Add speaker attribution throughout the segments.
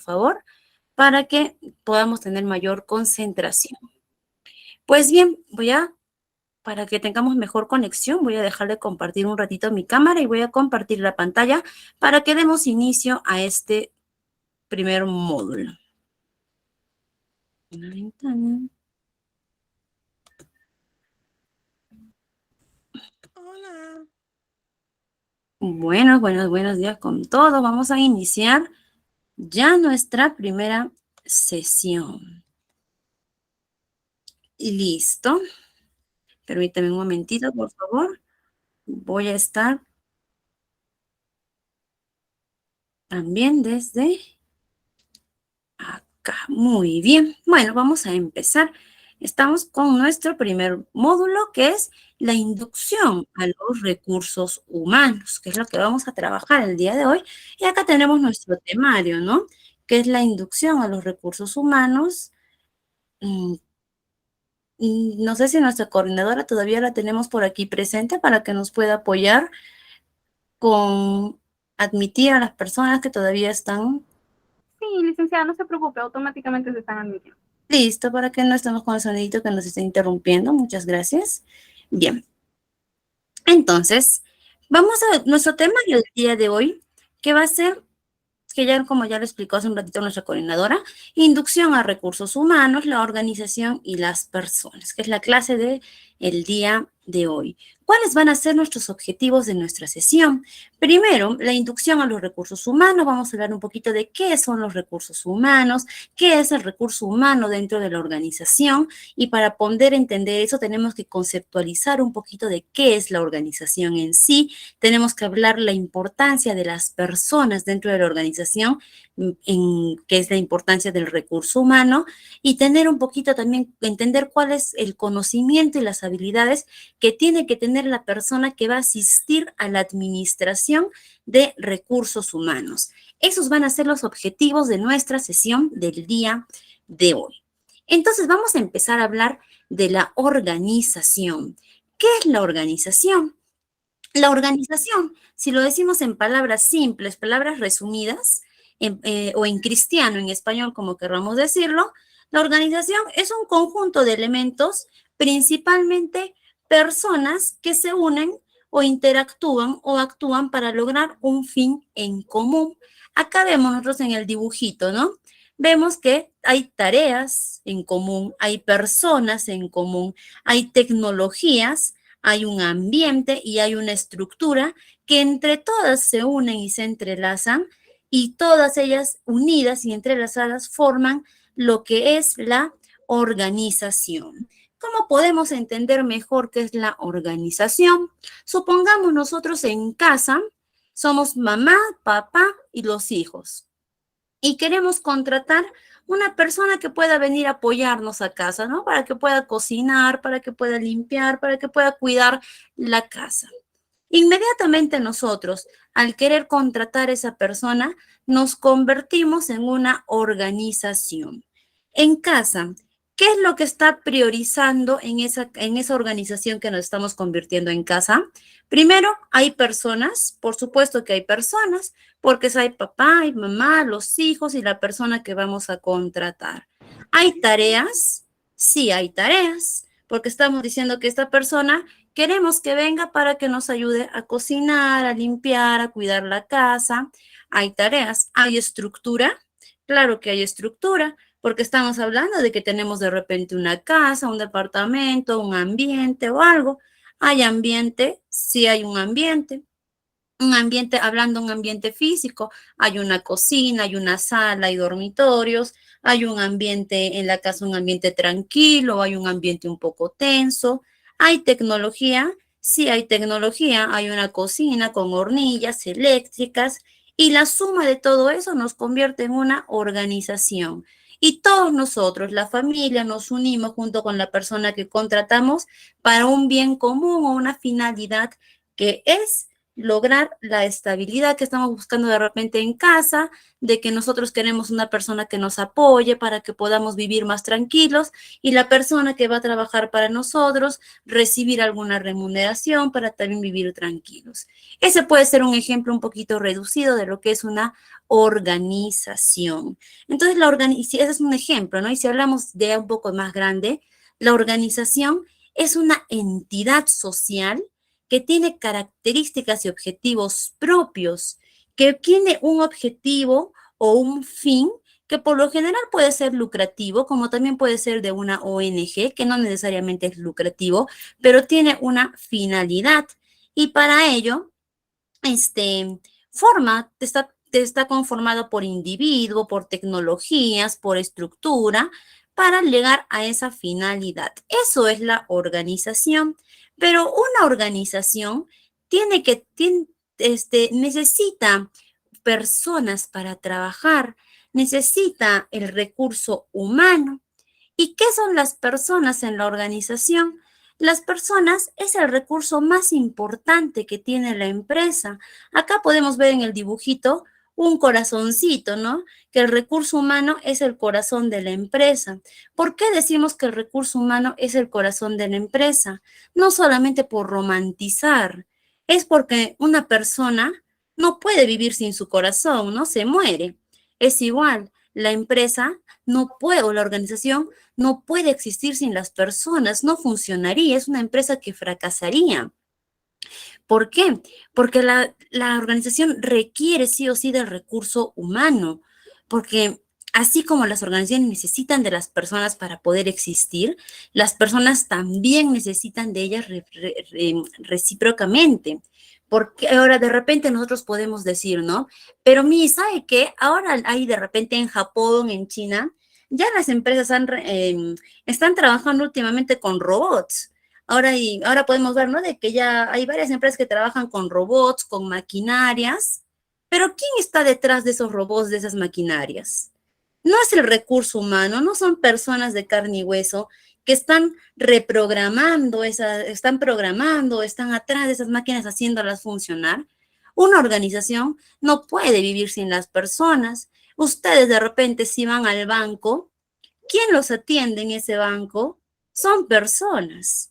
Speaker 1: favor, para que podamos tener mayor concentración. Pues bien, para que tengamos mejor conexión, voy a dejar de compartir un ratito mi cámara y voy a compartir la pantalla para que demos inicio a este primer módulo. Una ventana.
Speaker 2: Hola.
Speaker 1: Buenos días con todo. Vamos a iniciar ya nuestra primera sesión. Listo. Permítame un momentito, por favor. Voy a estar también desde acá. Muy bien. Bueno, vamos a empezar. Estamos con nuestro primer módulo, que es la inducción a los recursos humanos, que es lo que vamos a trabajar el día de hoy. Y acá tenemos nuestro temario, ¿no? Que es la inducción a los recursos humanos. No sé si nuestra coordinadora todavía la tenemos por aquí presente para que nos pueda apoyar con admitir a las personas que todavía están.
Speaker 3: Sí, licenciada, no se preocupe, automáticamente se están admitiendo.
Speaker 1: Listo, para que no estemos con el sonidito que nos esté interrumpiendo. Muchas gracias. Bien. Entonces, vamos a nuestro tema del día de hoy, que va a ser, que ya como ya lo explicó hace un ratito nuestra coordinadora, inducción a recursos humanos, la organización y las personas, que es la clase del día de hoy. ¿Cuáles van a ser nuestros objetivos de nuestra sesión? Primero, la inducción a los recursos humanos. Vamos a hablar un poquito de qué son los recursos humanos, qué es el recurso humano dentro de la organización, y para poder entender eso tenemos que conceptualizar un poquito de qué es la organización en sí. Tenemos que hablar la importancia de las personas dentro de la organización, en qué es la importancia del recurso humano, y tener un poquito también, entender cuál es el conocimiento y las habilidades que tiene que tener la persona que va a asistir a la administración de recursos humanos. Esos van a ser los objetivos de nuestra sesión del día de hoy. Entonces vamos a empezar a hablar de la organización. ¿Qué es la organización? La organización, si lo decimos en palabras simples, palabras resumidas, o en cristiano, en español, como querramos decirlo, la organización es un conjunto de elementos, principalmente personas que se unen o interactúan o actúan para lograr un fin en común. Acá vemos nosotros en el dibujito, ¿no? Vemos que hay tareas en común, hay personas en común, hay tecnologías, hay un ambiente y hay una estructura que entre todas se unen y se entrelazan, y todas ellas unidas y entrelazadas forman lo que es la organización. ¿Cómo podemos entender mejor qué es la organización? Supongamos nosotros en casa somos mamá, papá y los hijos, y queremos contratar una persona que pueda venir a apoyarnos a casa, ¿no? Para que pueda cocinar, para que pueda limpiar, para que pueda cuidar la casa. Inmediatamente nosotros, al querer contratar a esa persona, nos convertimos en una organización. En casa, ¿qué es lo que está priorizando en esa organización que nos estamos convirtiendo en casa? Primero, hay personas, por supuesto que hay personas, porque hay papá, hay mamá, los hijos y la persona que vamos a contratar. ¿Hay tareas? Sí, hay tareas, porque estamos diciendo que esta persona queremos que venga para que nos ayude a cocinar, a limpiar, a cuidar la casa. Hay tareas. ¿Hay estructura? Claro que hay estructura, porque estamos hablando de que tenemos de repente una casa, un departamento, un ambiente o algo. ¿Hay ambiente? Sí hay un ambiente. Un ambiente, hablando de un ambiente físico, hay una cocina, hay una sala, hay dormitorios, hay un ambiente en la casa, un ambiente tranquilo, hay un ambiente un poco tenso. ¿Hay tecnología? Sí hay tecnología, hay una cocina con hornillas eléctricas, y la suma de todo eso nos convierte en una organización. Y todos nosotros, la familia, nos unimos junto con la persona que contratamos para un bien común o una finalidad que es lograr la estabilidad que estamos buscando de repente en casa, de que nosotros queremos una persona que nos apoye para que podamos vivir más tranquilos y la persona que va a trabajar para nosotros recibir alguna remuneración para también vivir tranquilos. Ese puede ser un ejemplo un poquito reducido de lo que es una organización. Entonces, ese es un ejemplo, ¿no? Y si hablamos de un poco más grande, la organización es una entidad social que tiene características y objetivos propios, que tiene un objetivo o un fin que por lo general puede ser lucrativo, como también puede ser de una ONG, que no necesariamente es lucrativo, pero tiene una finalidad. Y para ello, está conformado por individuo, por tecnologías, por estructura, para llegar a esa finalidad. Eso es la organización. Pero una organización necesita personas para trabajar, necesita el recurso humano. ¿Y qué son las personas en la organización? Las personas es el recurso más importante que tiene la empresa. Acá podemos ver en el dibujito un corazoncito, ¿no? Que el recurso humano es el corazón de la empresa. ¿Por qué decimos que el recurso humano es el corazón de la empresa? No solamente por romantizar, es porque una persona no puede vivir sin su corazón, ¿no? Se muere. Es igual, la empresa no puede, o la organización no puede existir sin las personas, no funcionaría, es una empresa que fracasaría. ¿Por qué? Porque la organización requiere sí o sí del recurso humano, porque así como las organizaciones necesitan de las personas para poder existir, las personas también necesitan de ellas recíprocamente. Porque ahora de repente nosotros podemos decir, ¿no? Pero ¿sabe qué? Ahora hay de repente en Japón, en China, ya las empresas están trabajando últimamente con robots. Ahora podemos ver, ¿no? De que ya hay varias empresas que trabajan con robots, con maquinarias, pero ¿quién está detrás de esos robots, de esas maquinarias? No es el recurso humano, no son personas de carne y hueso que están reprogramando, están programando, están atrás de esas máquinas haciéndolas funcionar. Una organización no puede vivir sin las personas. Ustedes de repente si van al banco, ¿quién los atiende en ese banco? Son personas.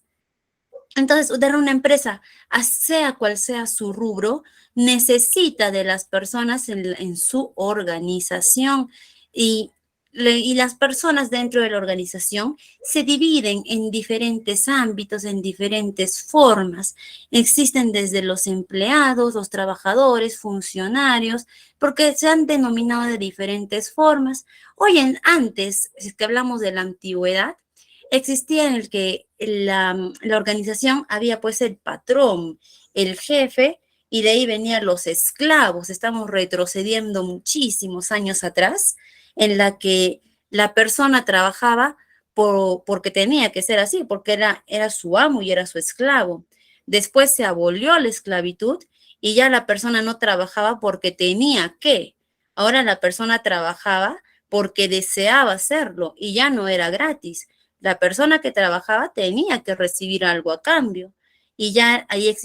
Speaker 1: Entonces, de una empresa, sea cual sea su rubro, necesita de las personas en su organización y las personas dentro de la organización se dividen en diferentes ámbitos, en diferentes formas. Existen desde los empleados, los trabajadores, funcionarios, porque se han denominado de diferentes formas. Antes, si es que hablamos de la antigüedad, existía en el que la organización había pues el patrón, el jefe, y de ahí venían los esclavos. Estamos retrocediendo muchísimos años atrás, en la que la persona trabajaba porque tenía que ser así, porque era su amo y era su esclavo. Después se abolió la esclavitud y ya la persona no trabajaba porque tenía que. Ahora la persona trabajaba porque deseaba hacerlo y ya no era gratis. La persona que trabajaba tenía que recibir algo a cambio y ya ahí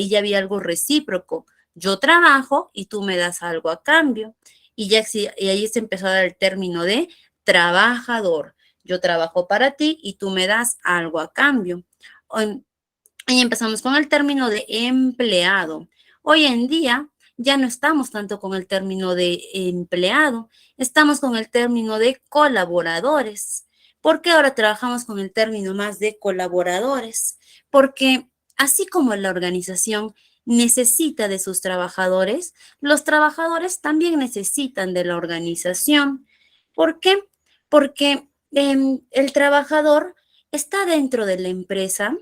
Speaker 1: ya había algo recíproco. Yo trabajo y tú me das algo a cambio. Y ahí se empezó a dar el término de trabajador. Yo trabajo para ti y tú me das algo a cambio. Ahí empezamos con el término de empleado. Hoy en día ya no estamos tanto con el término de empleado, estamos con el término de colaboradores. ¿Por qué ahora trabajamos con el término más de colaboradores? Porque así como la organización necesita de sus trabajadores, los trabajadores también necesitan de la organización. ¿Por qué? Porque el trabajador está dentro de la empresa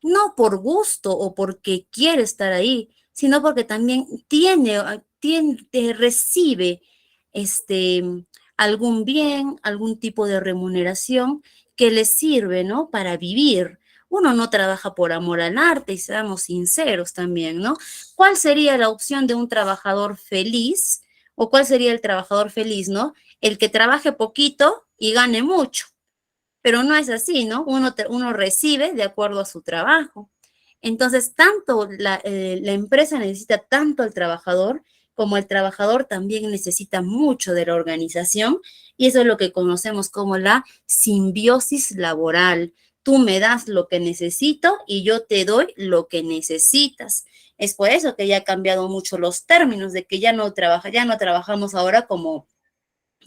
Speaker 1: no por gusto o porque quiere estar ahí, sino porque también recibe este, algún bien, algún tipo de remuneración que le sirve, ¿no? Para vivir. Uno no trabaja por amor al arte y seamos sinceros también, ¿no? ¿Cuál sería la opción de un trabajador feliz? ¿O cuál sería el trabajador feliz, no? El que trabaje poquito y gane mucho. Pero no es así, ¿no? Uno recibe de acuerdo a su trabajo. Entonces, tanto la empresa necesita tanto al trabajador, como el trabajador también necesita mucho de la organización, y eso es lo que conocemos como la simbiosis laboral. Tú me das lo que necesito y yo te doy lo que necesitas. Es por eso que ya ha cambiado mucho los términos, de que ya no trabajamos ahora como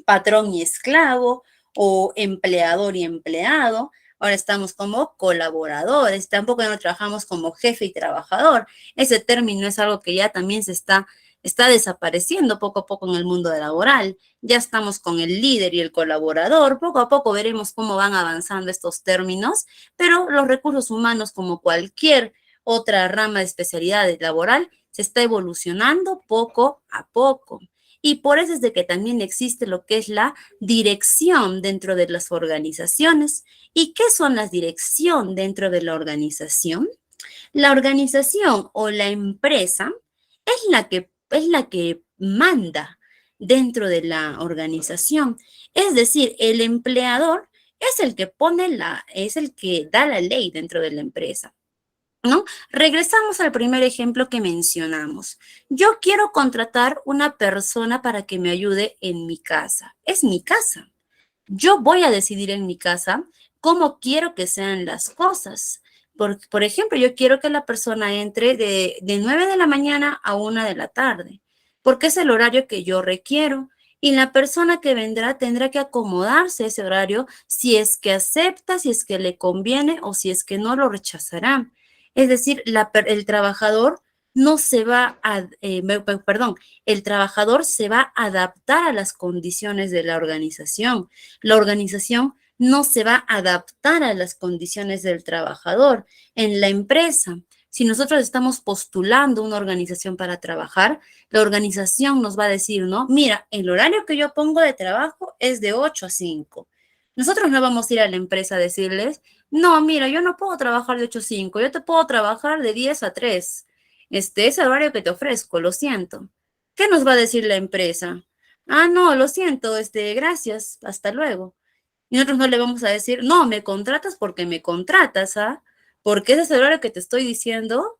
Speaker 1: patrón y esclavo o empleador y empleado. Ahora estamos como colaboradores, tampoco ya no trabajamos como jefe y trabajador. Ese término es algo que ya también está desapareciendo poco a poco en el mundo laboral. Ya estamos con el líder y el colaborador. Poco a poco veremos cómo van avanzando estos términos, pero los recursos humanos, como cualquier otra rama de especialidad laboral, se está evolucionando poco a poco. Y por eso es de que también existe lo que es la dirección dentro de las organizaciones. ¿Y qué son las dirección dentro de la organización? La organización o la empresa es la que manda dentro de la organización. Es decir, el empleador es el que es el que da la ley dentro de la empresa, ¿no? Regresamos al primer ejemplo que mencionamos. Yo quiero contratar una persona para que me ayude en mi casa. Es mi casa. Yo voy a decidir en mi casa cómo quiero que sean las cosas. Por ejemplo, yo quiero que la persona entre de 9 de la mañana a 1 de la tarde, porque es el horario que yo requiero. Y la persona que vendrá tendrá que acomodarse a ese horario si es que acepta, si es que le conviene o si es que no lo rechazará. Es decir, el trabajador no se va a, perdón, el trabajador se va a adaptar a las condiciones de la organización. La organización no se va a adaptar a las condiciones del trabajador. En la empresa, si nosotros estamos postulando una organización para trabajar, la organización nos va a decir, ¿no? Mira, el horario que yo pongo de trabajo es de 8 a 5. Nosotros no vamos a ir a la empresa a decirles, no, mira, yo no puedo trabajar de 8 a 5, yo te puedo trabajar de 10 a 3. Es el horario que te ofrezco, lo siento. ¿Qué nos va a decir la empresa? Ah, no, lo siento, gracias, hasta luego. Y nosotros no le vamos a decir, no, me contratas porque me contratas, ¿ah? Porque ese es el horario que te estoy diciendo.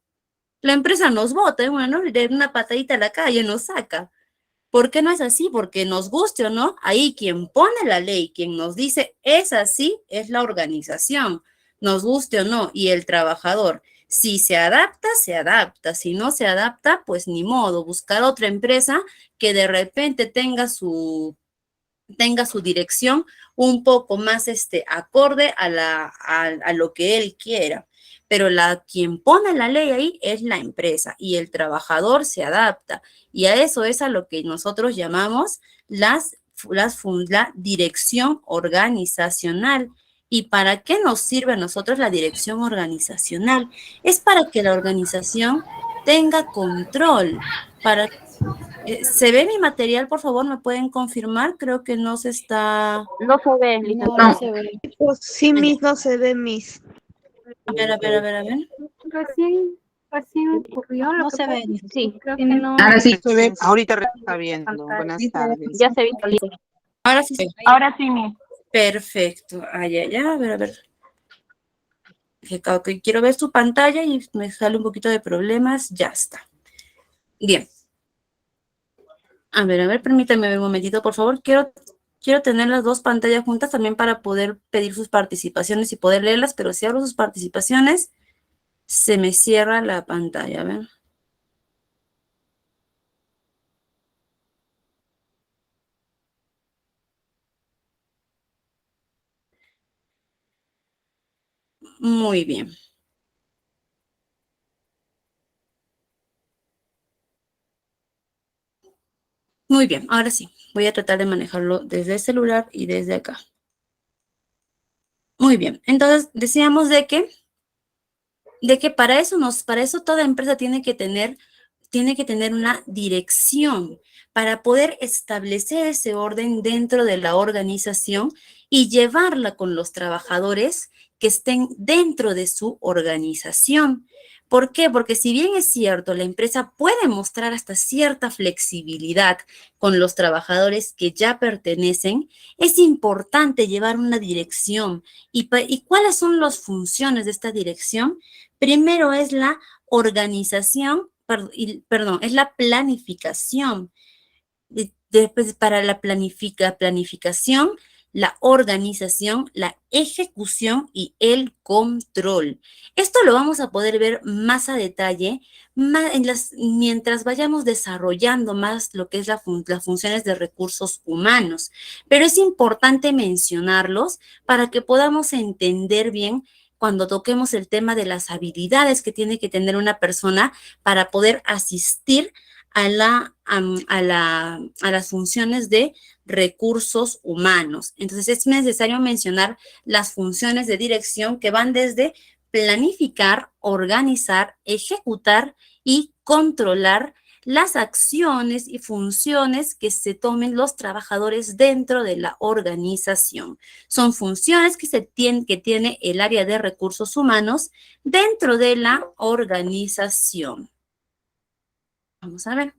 Speaker 1: La empresa nos bota, ¿no? De una patadita a la calle nos saca. ¿Por qué no es así? Porque nos guste o no, ahí quien pone la ley, quien nos dice es así, es la organización, nos guste o no, y el trabajador. Si se adapta, se adapta. Si no se adapta, pues ni modo, buscar otra empresa que de repente tenga su dirección un poco más acorde a lo que él quiera. Pero quien pone la ley ahí es la empresa y el trabajador se adapta. Y a eso es a lo que nosotros llamamos la dirección organizacional. ¿Y para qué nos sirve a nosotros la dirección organizacional? Es para que la organización tenga control, para ¿se ve mi material, por favor? ¿Me pueden confirmar? Creo que no se está...
Speaker 3: No se ve,
Speaker 2: No,
Speaker 3: licenciada.
Speaker 2: no se ve.
Speaker 4: Pues sí, Miss, no se ve, Miss.
Speaker 1: A ver, a ver, a ver, a ver.
Speaker 3: Recién ocurrió.
Speaker 2: No se ve.
Speaker 3: Sí, creo que no.
Speaker 5: Ahora sí se ve, ahorita está viendo. Buenas tardes.
Speaker 3: Ya se visualiza.
Speaker 1: Ahora sí.
Speaker 3: Ahora sí, mi.
Speaker 1: Perfecto. Ay, ay, ay, a ver, a ver. Que quiero ver su pantalla y me sale un poquito de problemas. Ya está. Bien. A ver, permítame un momentito, por favor. Quiero tener las dos pantallas juntas también para poder pedir sus participaciones y poder leerlas, pero si abro sus participaciones, se me cierra la pantalla. A ver. Muy bien. Muy bien, ahora sí. Voy a tratar de manejarlo desde el celular y desde acá. Muy bien, entonces decíamos de que para eso toda empresa tiene que tener una dirección para poder establecer ese orden dentro de la organización y llevarla con los trabajadores que estén dentro de su organización. ¿Por qué? Porque si bien es cierto, la empresa puede mostrar hasta cierta flexibilidad con los trabajadores que ya pertenecen, es importante llevar una dirección. ¿Y cuáles son las funciones de esta dirección? Primero es la organización, perdón, es la planificación. Después, para la planificación, la organización, la ejecución y el control. Esto lo vamos a poder ver más a detalle mientras vayamos desarrollando más lo que es las funciones de recursos humanos. Pero es importante mencionarlos para que podamos entender bien cuando toquemos el tema de las habilidades que tiene que tener una persona para poder asistir a las funciones de recursos humanos. Entonces, es necesario mencionar las funciones de dirección que van desde planificar, organizar, ejecutar y controlar las acciones y funciones que se tomen los trabajadores dentro de la organización. Son funciones que tiene el área de recursos humanos dentro de la organización. Vamos a ver.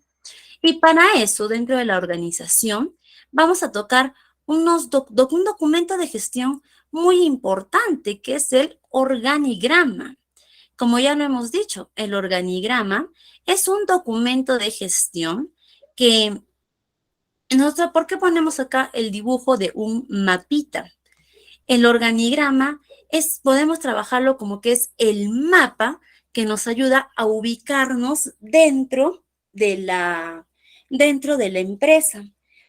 Speaker 1: Y para eso, dentro de la organización, vamos a tocar un documento de gestión muy importante, que es el organigrama. Como ya lo hemos dicho, el organigrama es un documento de gestión que ¿por qué ponemos acá el dibujo de un mapita? El organigrama podemos trabajarlo como que es el mapa que nos ayuda a ubicarnos dentro de la empresa.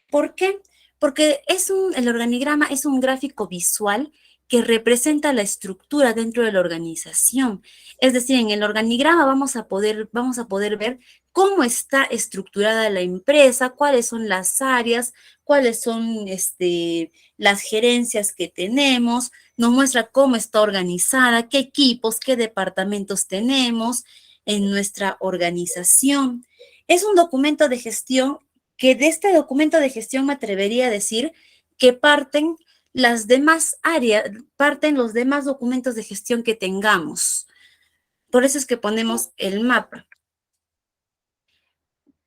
Speaker 1: ¿Por qué? Porque el organigrama es un gráfico visual que representa la estructura dentro de la organización. Es decir, en el organigrama vamos a poder ver cómo está estructurada la empresa, cuáles son las áreas, cuáles son las gerencias que tenemos, nos muestra cómo está organizada, qué equipos, qué departamentos tenemos en nuestra organización. Es un documento de gestión que de este documento de gestión me atrevería a decir que parten las demás áreas, parten los demás documentos de gestión que tengamos. Por eso es que ponemos el mapa.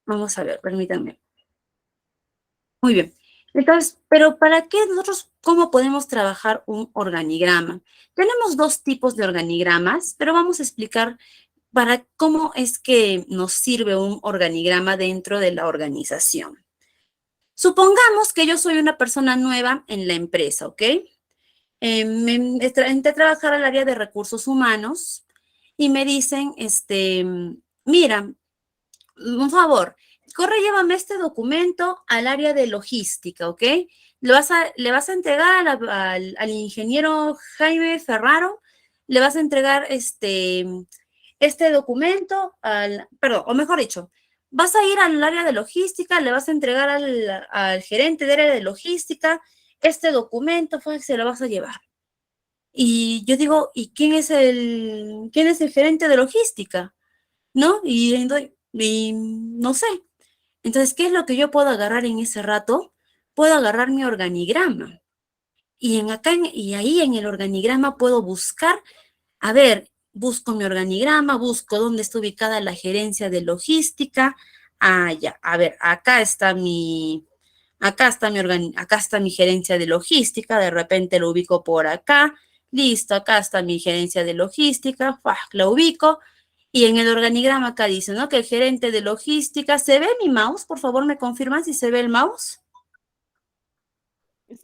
Speaker 1: Vamos a ver, permítanme. Muy bien. Entonces, pero ¿para qué nosotros, cómo podemos trabajar un organigrama? Tenemos dos tipos de organigramas, pero vamos a explicar para cómo es que nos sirve un organigrama dentro de la organización. Supongamos que yo soy una persona nueva en la empresa, ¿ok? Entré a trabajar al área de recursos humanos y me dicen, mira, un favor, corre, llévame este documento al área de logística, ¿ok? Le vas a entregar al ingeniero Jaime Ferraro, le vas a entregar este documento perdón, o mejor dicho, vas a ir al área de logística, le vas a entregar al gerente del área de logística este documento, se lo vas a llevar. Y yo digo, ¿y quién es el gerente de logística? ¿No? Y no sé. Entonces, ¿qué es lo que yo puedo agarrar en ese rato? Puedo agarrar mi organigrama. Y ahí en el organigrama puedo buscar, a ver, busco mi organigrama, busco dónde está ubicada la gerencia de logística. Ah, ya, a ver, acá está mi gerencia de logística, de repente lo ubico por acá. Listo, acá está mi gerencia de logística, la ubico. Y en el organigrama acá dice, ¿no? Que el gerente de logística, ¿se ve mi mouse? Por favor, ¿me confirman si se ve el mouse?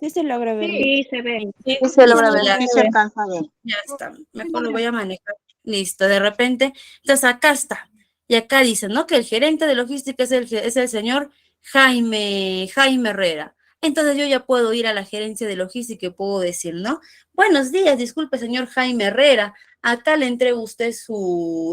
Speaker 4: Sí se logra ver.
Speaker 3: Sí, se ve.
Speaker 5: Sí, se logra ver,
Speaker 1: Ya,
Speaker 5: sí se alcanza a ver.
Speaker 1: ya está, mejor lo voy a manejar. Listo, de repente, entonces acá está. Y acá dice, ¿no? Que el gerente de logística es el señor Jaime Herrera. Entonces yo ya puedo ir a la gerencia de logística y puedo decir, ¿no? Buenos días, disculpe, señor Jaime Herrera. Acá le entrego a usted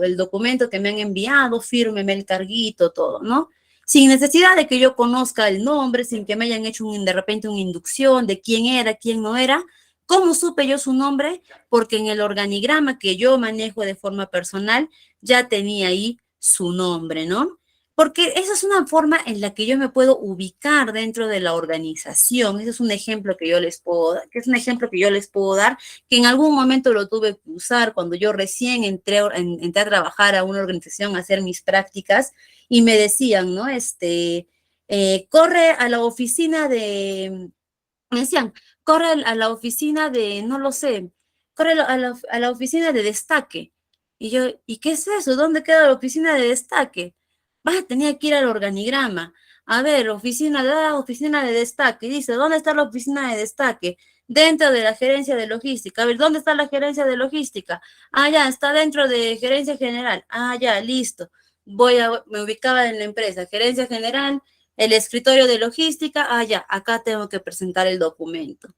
Speaker 1: el documento que me han enviado, fírmeme el carguito, todo, ¿no? Sin necesidad de que yo conozca el nombre, sin que me hayan hecho de repente una inducción de quién era, quién no era. ¿Cómo supe yo su nombre? Porque en el organigrama que yo manejo de forma personal ya tenía ahí su nombre, ¿no? Porque esa es una forma en la que yo me puedo ubicar dentro de la organización. Ese es un ejemplo que yo les puedo dar, que en algún momento lo tuve que usar cuando yo recién entré a trabajar a una organización, a hacer mis prácticas, y me decían, ¿no? Corre a la oficina de, me decían, corre a la oficina de, no lo sé, corre a la oficina de destaque. Y yo, ¿y qué es eso? ¿Dónde queda la oficina de destaque? Tenía que ir al organigrama. A ver, oficina de destaque. Dice, ¿dónde está la oficina de destaque? Dentro de la gerencia de logística. A ver, ¿dónde está la gerencia de logística? Ah, ya, está dentro de gerencia general. Ah, ya, listo. Me ubicaba en la empresa, gerencia general, el escritorio de logística. Ah, ya, acá tengo que presentar el documento.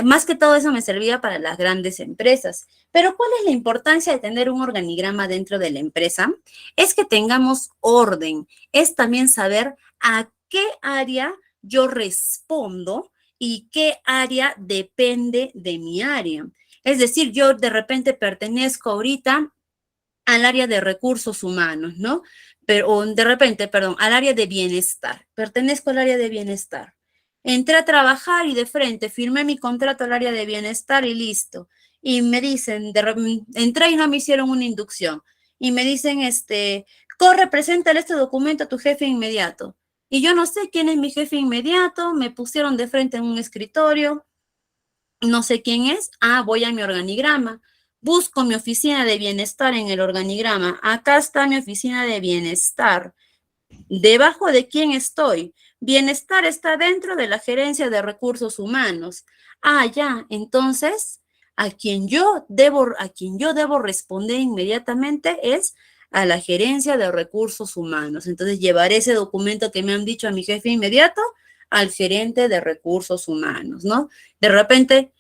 Speaker 1: Más que todo eso me servía para las grandes empresas. Pero ¿cuál es la importancia de tener un organigrama dentro de la empresa? Es que tengamos orden, es también saber a qué área yo respondo y qué área depende de mi área. Es decir, yo de repente pertenezco ahorita al área de recursos humanos, ¿no? Pero de repente, perdón, al área de bienestar. Pertenezco al área de bienestar. Entré a trabajar y de frente firmé mi contrato al área de bienestar y listo. Y me dicen, entré y no me hicieron una inducción. Y me dicen, corre, preséntale este documento a tu jefe inmediato. Y yo no sé quién es mi jefe inmediato, me pusieron de frente en un escritorio, no sé quién es, voy a mi organigrama, busco mi oficina de bienestar en el organigrama, acá está mi oficina de bienestar, ¿debajo de quién estoy? Bienestar está dentro de la gerencia de recursos humanos. Ya, entonces, a quien yo debo responder inmediatamente es a la gerencia de recursos humanos. Entonces, llevaré ese documento que me han dicho a mi jefe inmediato al gerente de recursos humanos, ¿no? De repente,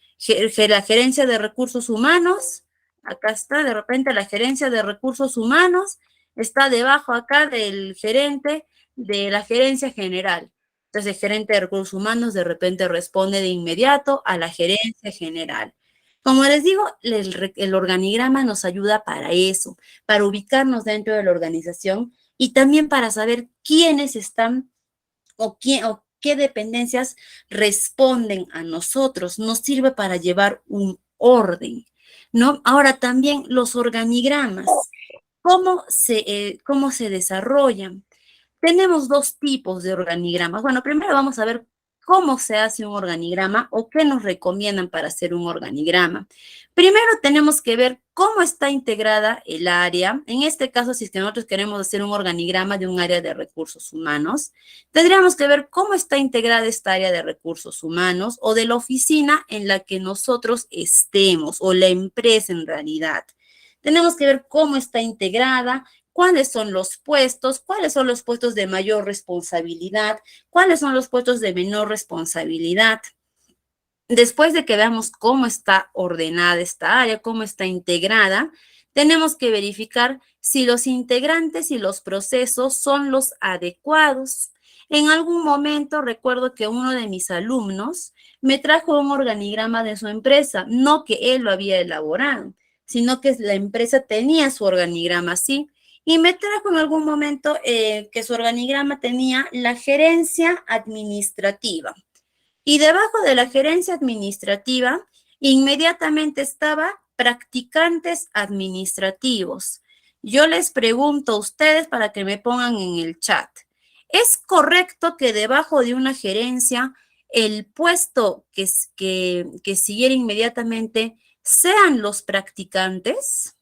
Speaker 1: la gerencia de recursos humanos, acá está, de repente la gerencia de recursos humanos está debajo acá del gerente de la gerencia general. Entonces, el gerente de recursos humanos de repente responde de inmediato a la gerencia general. Como les digo, el organigrama nos ayuda para eso, para ubicarnos dentro de la organización y también para saber quiénes están o qué dependencias responden a nosotros. Nos sirve para llevar un orden, ¿no? Ahora también los organigramas. ¿Cómo se desarrollan? Tenemos dos tipos de organigramas. Bueno, primero vamos a ver cómo se hace un organigrama o qué nos recomiendan para hacer un organigrama. Primero tenemos que ver cómo está integrada el área. En este caso, si es que nosotros queremos hacer un organigrama de un área de recursos humanos, tendríamos que ver cómo está integrada esta área de recursos humanos o de la oficina en la que nosotros estemos o la empresa en realidad. Tenemos que ver cómo está integrada, cuáles son los puestos de mayor responsabilidad, cuáles son los puestos de menor responsabilidad. Después de que veamos cómo está ordenada esta área, cómo está integrada, tenemos que verificar si los integrantes y los procesos son los adecuados. En algún momento recuerdo que uno de mis alumnos me trajo un organigrama de su empresa, no que él lo había elaborado, sino que la empresa tenía su organigrama así. Y me trajo en algún momento que su organigrama tenía la gerencia administrativa. Y debajo de la gerencia administrativa, inmediatamente estaba practicantes administrativos. Yo les pregunto a ustedes para que me pongan en el chat. ¿Es correcto que debajo de una gerencia el puesto que siguiera inmediatamente sean los practicantes?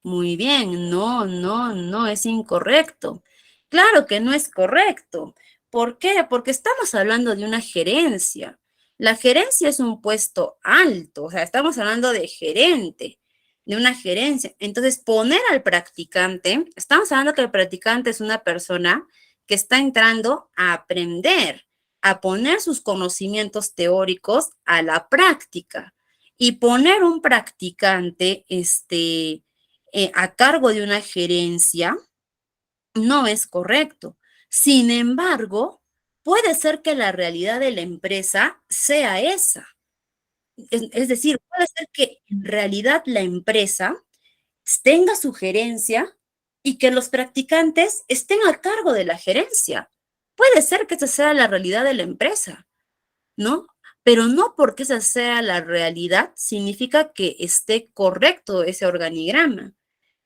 Speaker 1: Muy bien, no, es incorrecto. Claro que no es correcto. ¿Por qué? Porque estamos hablando de una gerencia. La gerencia es un puesto alto, o sea, estamos hablando de gerente, de una gerencia. Entonces, poner al practicante, estamos hablando que el practicante es una persona que está entrando a aprender, a poner sus conocimientos teóricos a la práctica. Y poner un practicante, a cargo de una gerencia, no es correcto. Sin embargo, puede ser que la realidad de la empresa sea esa. Es decir, puede ser que en realidad la empresa tenga su gerencia y que los practicantes estén a cargo de la gerencia. Puede ser que esa sea la realidad de la empresa, ¿no? Pero no porque esa sea la realidad significa que esté correcto ese organigrama.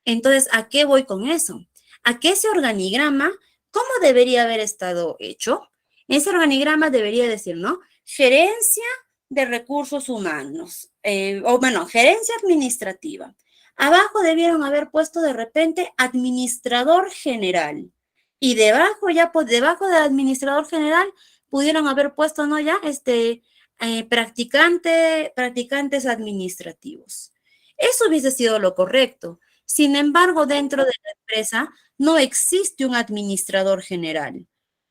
Speaker 1: Entonces, ¿a qué voy con eso? A que ese organigrama, ¿cómo debería haber estado hecho? Ese organigrama debería decir, ¿no? Gerencia de recursos humanos, gerencia administrativa. Abajo debieron haber puesto de repente administrador general. Y debajo, debajo del administrador general, pudieron haber puesto, ¿no? Ya, practicantes administrativos. Eso hubiese sido lo correcto. Sin embargo, dentro de la empresa no existe un administrador general,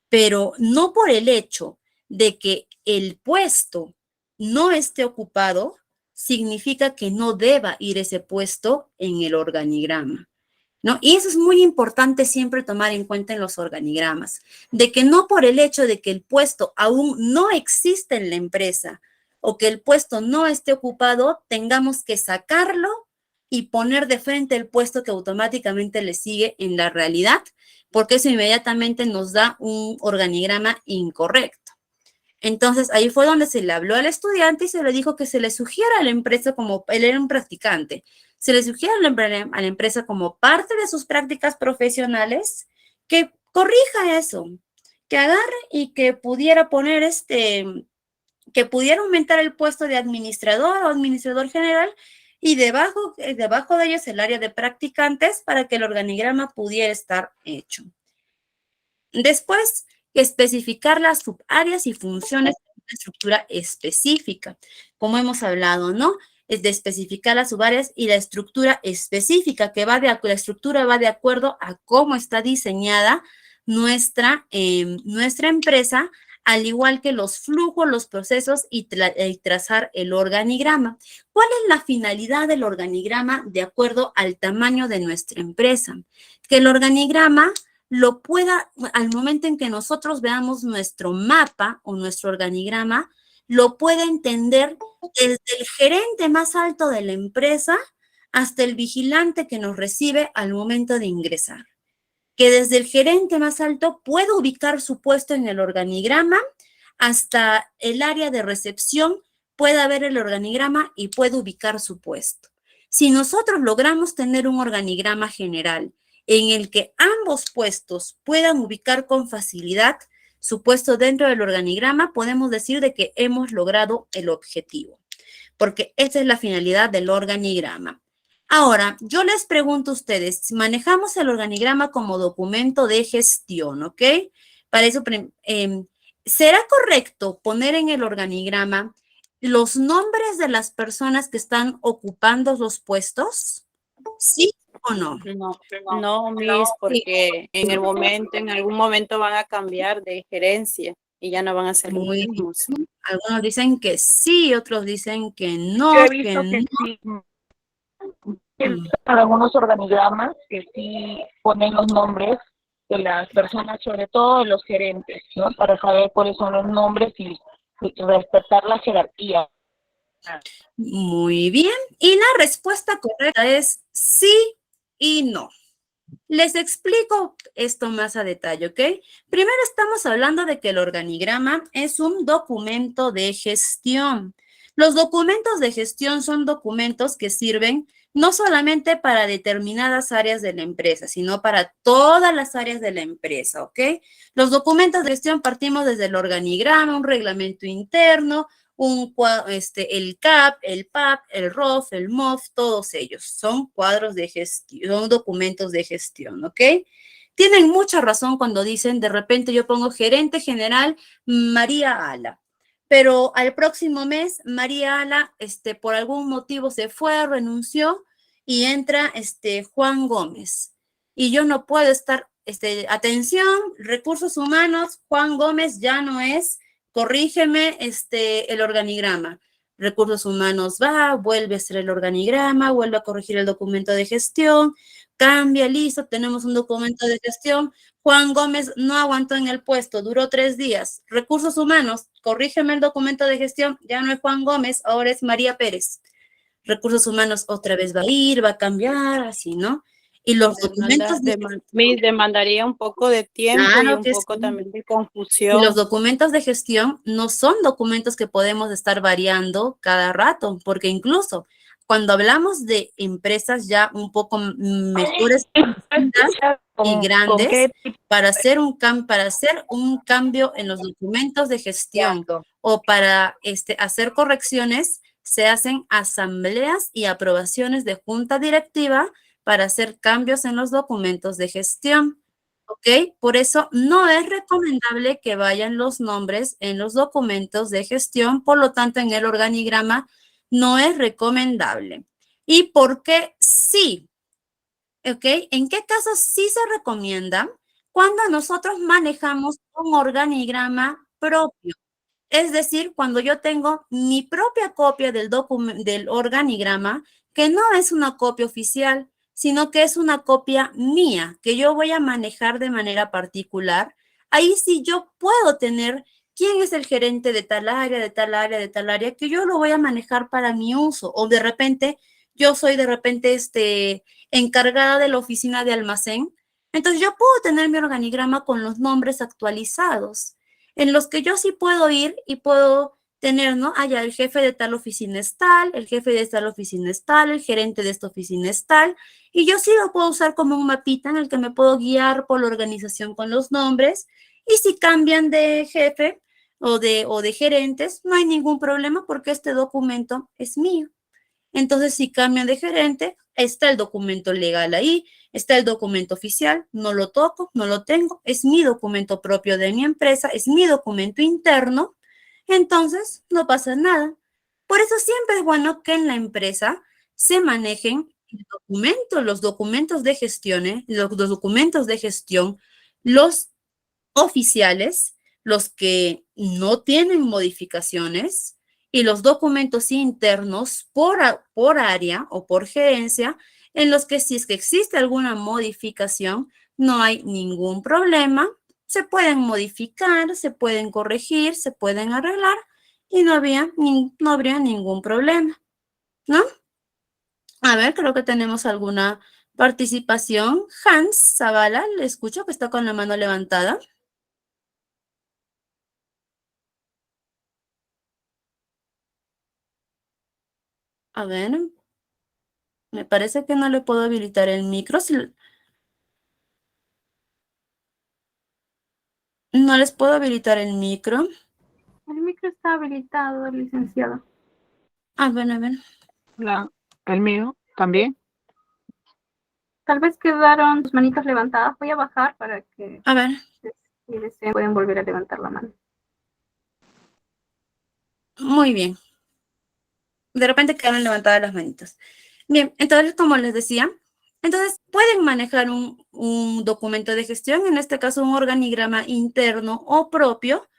Speaker 1: pero no por el hecho de que el puesto no esté ocupado, significa que no deba ir ese puesto en el organigrama, ¿no? Y eso es muy importante siempre tomar en cuenta en los organigramas, de que no por el hecho de que el puesto aún no existe en la empresa o que el puesto no esté ocupado, tengamos que sacarlo y poner de frente el puesto que automáticamente le sigue en la realidad, porque eso inmediatamente nos da un organigrama incorrecto. Entonces, ahí fue donde se le habló al estudiante y se le dijo que se le sugiera a la empresa, como él era un practicante, se le sugiere a la empresa como parte de sus prácticas profesionales que corrija eso, que agarre y que pudiera poner que pudiera aumentar el puesto de administrador o administrador general y debajo de ellos el área de practicantes para que el organigrama pudiera estar hecho. Después, especificar las subáreas y funciones de una estructura específica, como hemos hablado, ¿no? Es de especificar las subáreas y la estructura específica, la estructura va de acuerdo a cómo está diseñada nuestra empresa, al igual que los flujos, los procesos y trazar el organigrama. ¿Cuál es la finalidad del organigrama de acuerdo al tamaño de nuestra empresa? Que el organigrama lo pueda, al momento en que nosotros veamos nuestro mapa o nuestro organigrama, lo pueda entender desde el gerente más alto de la empresa hasta el vigilante que nos recibe al momento de ingresar. Que desde el gerente más alto pueda ubicar su puesto en el organigrama hasta el área de recepción pueda ver el organigrama y pueda ubicar su puesto. Si nosotros logramos tener un organigrama general en el que ambos puestos puedan ubicar con facilidad su puesto dentro del organigrama, podemos decir de que hemos logrado el objetivo, porque esa es la finalidad del organigrama. Ahora, yo les pregunto a ustedes, si manejamos el organigrama como documento de gestión, ¿ok? Para eso, ¿será correcto poner en el organigrama los nombres de las personas que están ocupando los puestos? ¿Sí o no?
Speaker 2: No, Miss, porque en algún momento van a cambiar de gerencia y ya no van a ser los
Speaker 1: Muy
Speaker 2: mismos.
Speaker 1: bien. Algunos dicen que sí, otros dicen que no,
Speaker 4: Yo he visto
Speaker 1: que
Speaker 4: que sí, he visto algunos organigramas que sí ponen los nombres de las personas, sobre todo de los gerentes, ¿no? Para saber cuáles son los nombres y respetar la jerarquía.
Speaker 1: Muy bien. Y la respuesta correcta es sí y no. Les explico esto más a detalle, ¿ok? Primero estamos hablando de que el organigrama es un documento de gestión. Los documentos de gestión son documentos que sirven no solamente para determinadas áreas de la empresa, sino para todas las áreas de la empresa, ¿ok? Los documentos de gestión partimos desde el organigrama, un reglamento interno, el CAP, el PAP, el ROF, el MOF, todos ellos son cuadros de gestión, son documentos de gestión, ¿ok? Tienen mucha razón cuando dicen, de repente yo pongo gerente general María Ala, pero al próximo mes María Ala, por algún motivo se fue, renunció y entra Juan Gómez. Y yo no puedo estar, atención, recursos humanos, Juan Gómez ya no es, corrígeme el organigrama. Recursos humanos va, vuelve a hacer el organigrama, vuelve a corregir el documento de gestión, cambia, listo, tenemos un documento de gestión. Juan Gómez no aguantó en el puesto, duró 3 días. Recursos humanos, corrígeme el documento de gestión, ya no es Juan Gómez, ahora es María Pérez. Recursos humanos otra vez va a ir, va a cambiar, así, ¿no? Y los documentos de
Speaker 2: Me demandaría un poco de tiempo y
Speaker 1: Claro
Speaker 2: un
Speaker 1: que
Speaker 2: poco
Speaker 1: sí.
Speaker 2: también de
Speaker 1: Y
Speaker 2: confusión.
Speaker 1: los documentos de gestión no son documentos que podemos estar variando cada rato, porque incluso cuando hablamos de empresas ya un poco mejores y grandes, para hacer un cambio en los documentos de gestión o para hacer correcciones, se hacen asambleas y aprobaciones de junta directiva para hacer cambios en los documentos de gestión. ¿Ok? Por eso no es recomendable que vayan los nombres en los documentos de gestión, por lo tanto, en el organigrama no es recomendable. ¿Y por qué sí? ¿Ok? ¿En qué casos sí se recomienda? Cuando nosotros manejamos un organigrama propio. Es decir, cuando yo tengo mi propia copia del organigrama, que no es una copia oficial, sino que es una copia mía, que yo voy a manejar de manera particular. Ahí sí yo puedo tener quién es el gerente de tal área, de tal área, de tal área, que yo lo voy a manejar para mi uso. O de repente, yo soy encargada de la oficina de almacén. Entonces yo puedo tener mi organigrama con los nombres actualizados, en los que yo sí puedo ir y puedo tener, ¿no? Ya el jefe de tal oficina es tal, el jefe de tal oficina es tal, el gerente de esta oficina es tal, y yo sí lo puedo usar como un mapita en el que me puedo guiar por la organización con los nombres, y si cambian de jefe o de gerentes, no hay ningún problema porque este documento es mío. Entonces, si cambian de gerente, está el documento legal ahí, está el documento oficial, no lo toco, no lo tengo, es mi documento propio de mi empresa, es mi documento interno, entonces no pasa nada. Por eso siempre es bueno que en la empresa se manejen los documentos de gestión, los documentos de gestión, los oficiales, los que no tienen modificaciones, y los documentos internos por área o por gerencia, en los que si es que existe alguna modificación, no hay ningún problema, se pueden modificar, se pueden corregir, se pueden arreglar y no habría ningún problema, ¿no? A ver, creo que tenemos alguna participación. Hans Zavala, le escucho que está con la mano levantada. A ver, me parece que no le puedo habilitar el micro. No les puedo habilitar el micro.
Speaker 3: El micro está habilitado, licenciado.
Speaker 1: A ver.
Speaker 5: El mío también.
Speaker 3: Tal vez quedaron sus manitas levantadas. Voy a bajar para que
Speaker 1: A ver.
Speaker 3: si desean pueden volver a levantar la mano.
Speaker 1: Muy bien. De repente quedaron levantadas las manitas. Bien, entonces, como les decía, entonces pueden manejar un documento de gestión, en este caso un organigrama interno o propio,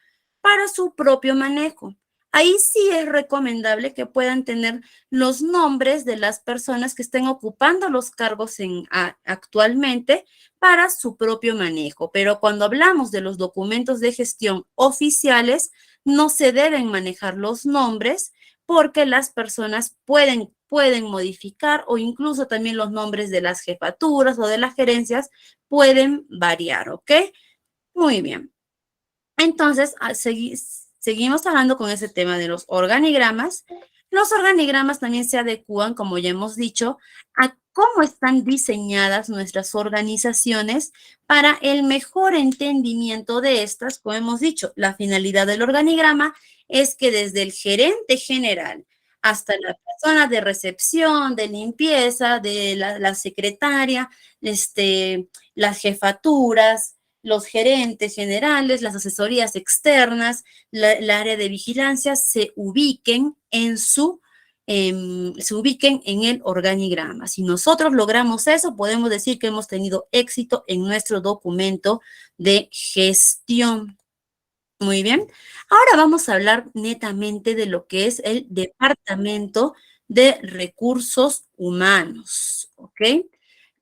Speaker 1: para su propio manejo. Ahí sí es recomendable que puedan tener los nombres de las personas que estén ocupando los cargos actualmente para su propio manejo. Pero cuando hablamos de los documentos de gestión oficiales, no se deben manejar los nombres porque las personas pueden modificar o incluso también los nombres de las jefaturas o de las gerencias pueden variar, ¿ok? Muy bien. Entonces, seguimos hablando con ese tema de los organigramas. Los organigramas también se adecúan, como ya hemos dicho, a cómo están diseñadas nuestras organizaciones para el mejor entendimiento de estas. Como hemos dicho, la finalidad del organigrama es que desde el gerente general hasta la persona de recepción, de limpieza, de la secretaria, las jefaturas, los gerentes generales, las asesorías externas, la área de vigilancia se ubiquen en el organigrama. Si nosotros logramos eso, podemos decir que hemos tenido éxito en nuestro documento de gestión. Muy bien. Ahora vamos a hablar netamente de lo que es el Departamento de Recursos Humanos, ¿ok?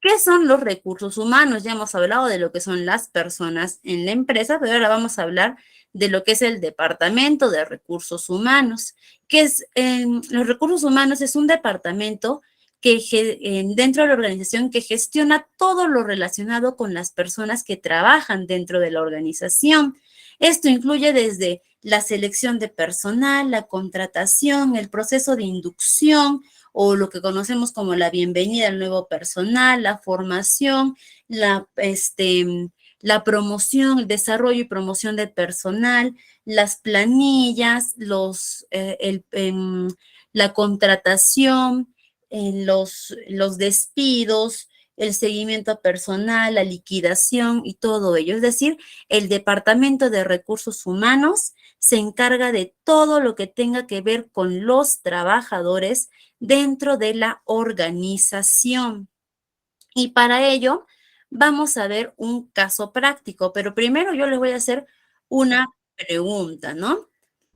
Speaker 1: ¿Qué son los recursos humanos? Ya hemos hablado de lo que son las personas en la empresa, pero ahora vamos a hablar de lo que es el Departamento de Recursos Humanos. Los recursos humanos es un departamento dentro de la organización que gestiona todo lo relacionado con las personas que trabajan dentro de la organización. Esto incluye desde la selección de personal, la contratación, el proceso de inducción o lo que conocemos como la bienvenida al nuevo personal, la formación, la promoción, el desarrollo y promoción del personal, las planillas, la contratación, los despidos, el seguimiento personal, la liquidación y todo ello. Es decir, el Departamento de Recursos Humanos se encarga de todo lo que tenga que ver con los trabajadores dentro de la organización. Y para ello vamos a ver un caso práctico, pero primero yo les voy a hacer una pregunta, ¿no?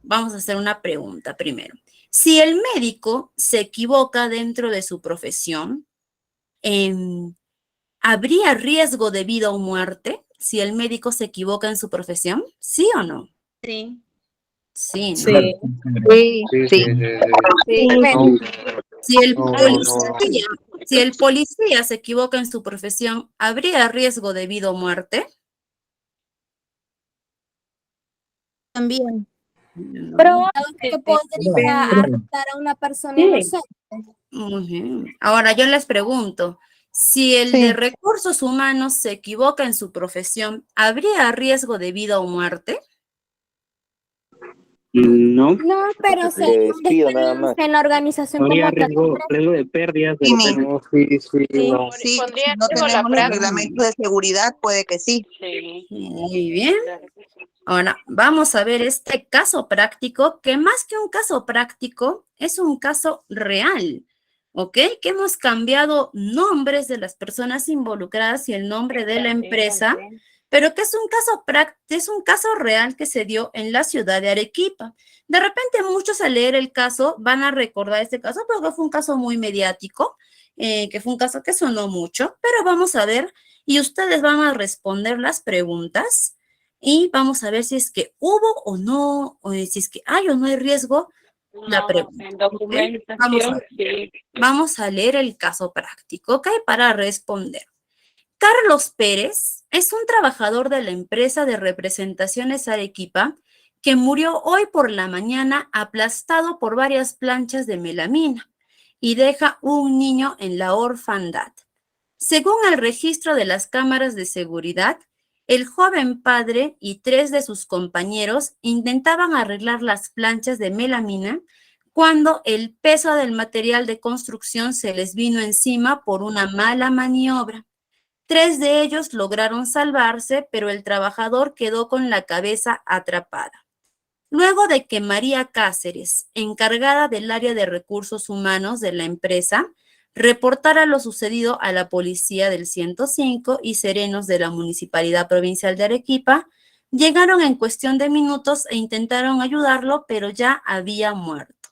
Speaker 1: Vamos a hacer una pregunta primero. Si el médico se equivoca dentro de su profesión, ¿habría riesgo de vida o muerte si el médico se equivoca en su profesión? ¿Sí o no?
Speaker 2: Sí.
Speaker 1: Sí, ¿no?
Speaker 5: Sí.
Speaker 1: Si el policía se equivoca en su profesión, ¿habría riesgo de vida o muerte?
Speaker 6: También.
Speaker 1: No.
Speaker 6: Pero que podría arrestar a una persona inocente.
Speaker 1: Muy bien. Ahora yo les pregunto, si el de recursos humanos se equivoca en su profesión, ¿habría riesgo de vida o muerte?
Speaker 7: No,
Speaker 6: No, pero se
Speaker 8: despido nada más.
Speaker 6: en la organización
Speaker 7: habría
Speaker 6: como tal.
Speaker 7: riesgo de pérdidas.
Speaker 5: Sí,
Speaker 7: No.
Speaker 5: Sí,
Speaker 2: Pondría
Speaker 5: si no
Speaker 2: en riesgo la
Speaker 5: tenemos los
Speaker 2: práctica.
Speaker 5: reglamentos de seguridad, puede que sí.
Speaker 2: Sí.
Speaker 1: Muy bien. Ahora, vamos a ver este caso práctico, que más que un caso práctico, es un caso real, ¿ok? Que hemos cambiado nombres de las personas involucradas y el nombre de la empresa, pero que es un caso real que se dio en la ciudad de Arequipa. De repente, muchos al leer el caso van a recordar este caso, porque fue un caso muy mediático, que fue un caso que sonó mucho, pero vamos a ver, y ustedes van a responder las preguntas, y vamos a ver si es que hubo o no, o si es que hay o no hay riesgo. La pregunta.
Speaker 2: En documentación, sí.
Speaker 1: Vamos a leer el caso práctico, ¿ok? Para responder. Carlos Pérez es un trabajador de la empresa de representaciones Arequipa que murió hoy por la mañana aplastado por varias planchas de melamina y deja un niño en la orfandad. Según el registro de las cámaras de seguridad, el joven padre y 3 de sus compañeros intentaban arreglar las planchas de melamina cuando el peso del material de construcción se les vino encima por una mala maniobra. 3 de ellos lograron salvarse, pero el trabajador quedó con la cabeza atrapada. Luego de que María Cáceres, encargada del área de recursos humanos de la empresa, reportara lo sucedido a la policía del 105 y serenos de la Municipalidad Provincial de Arequipa, llegaron en cuestión de minutos e intentaron ayudarlo, pero ya había muerto.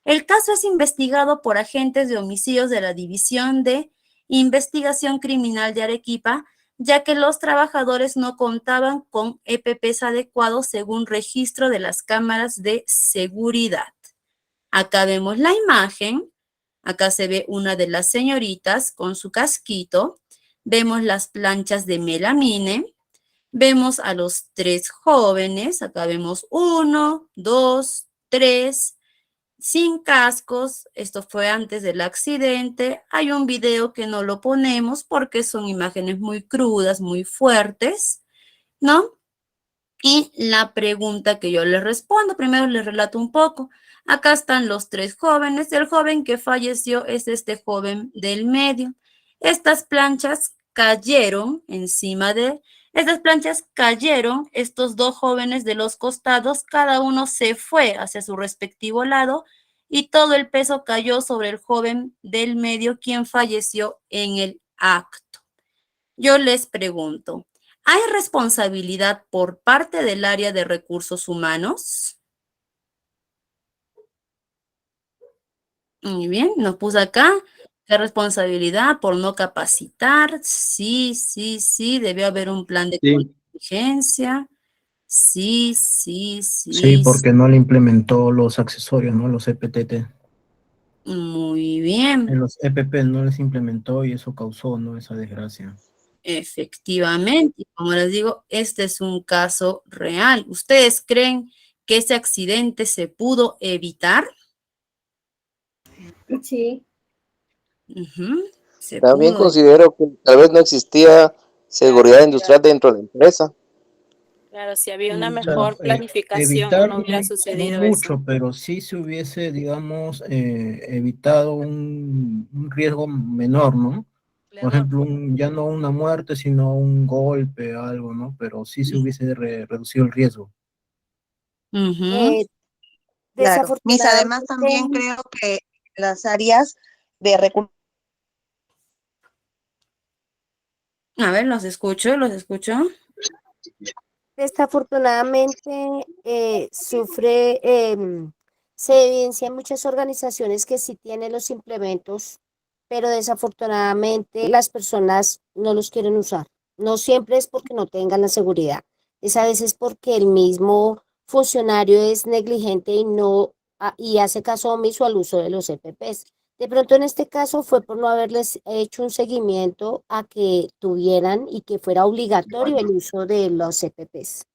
Speaker 1: El caso es investigado por agentes de homicidios de la División de Investigación Criminal de Arequipa, ya que los trabajadores no contaban con EPPs adecuados según registro de las cámaras de seguridad. Acá vemos la imagen. Acá se ve una de las señoritas con su casquito. Vemos las planchas de melamine. Vemos a los 3 jóvenes. Acá vemos 1, 2, 3, sin cascos. Esto fue antes del accidente. Hay un video que no lo ponemos porque son imágenes muy crudas, muy fuertes, ¿no? Y la pregunta que yo les respondo, primero les relato un poco. Acá están los 3 jóvenes. El joven que falleció es este joven del medio. Estas planchas cayeron encima de... Estas planchas cayeron, estos 2 jóvenes de los costados, cada uno se fue hacia su respectivo lado y todo el peso cayó sobre el joven del medio, quien falleció en el acto. Yo les pregunto, ¿hay responsabilidad por parte del área de recursos humanos? Muy bien, nos puso acá, ¿qué responsabilidad por no capacitar? Sí, debió haber un plan de contingencia. Sí.
Speaker 9: Sí, porque no le implementó los accesorios, ¿no? Los EPTT.
Speaker 1: Muy bien.
Speaker 8: En los EPP no les implementó y eso causó, ¿no?, esa desgracia.
Speaker 1: Efectivamente, y como les digo, este es un caso real. ¿Ustedes creen que ese accidente se pudo evitar?
Speaker 6: Sí.
Speaker 1: Se
Speaker 9: También
Speaker 1: pudo.
Speaker 9: considero que tal vez no existía seguridad industrial dentro de la empresa.
Speaker 2: Claro, si había una
Speaker 1: Ujú.
Speaker 2: mejor planificación,
Speaker 8: Evitar
Speaker 2: no hubiera
Speaker 8: no
Speaker 2: sucedido
Speaker 8: mucho,
Speaker 2: eso.
Speaker 8: pero sí se hubiese, digamos, evitado un riesgo menor, ¿no? Por ejemplo, ya no una muerte, sino un golpe, algo, ¿no? Pero sí se hubiese reducido el riesgo.
Speaker 1: Ujú.
Speaker 10: Claro. Mis, además
Speaker 6: Desafortunadamente,
Speaker 10: también creo que las áreas de recursos.
Speaker 1: A ver, los escucho, los escucho.
Speaker 6: desafortunadamente se evidencia en muchas organizaciones que sí tienen los implementos, pero desafortunadamente las personas no los quieren usar. No siempre es porque no tengan la seguridad, es a veces porque el mismo funcionario es negligente y no y hace caso omiso al uso de los EPPs. De pronto en este caso fue por no haberles hecho un seguimiento a que tuvieran y que fuera obligatorio el uso de los EPPs.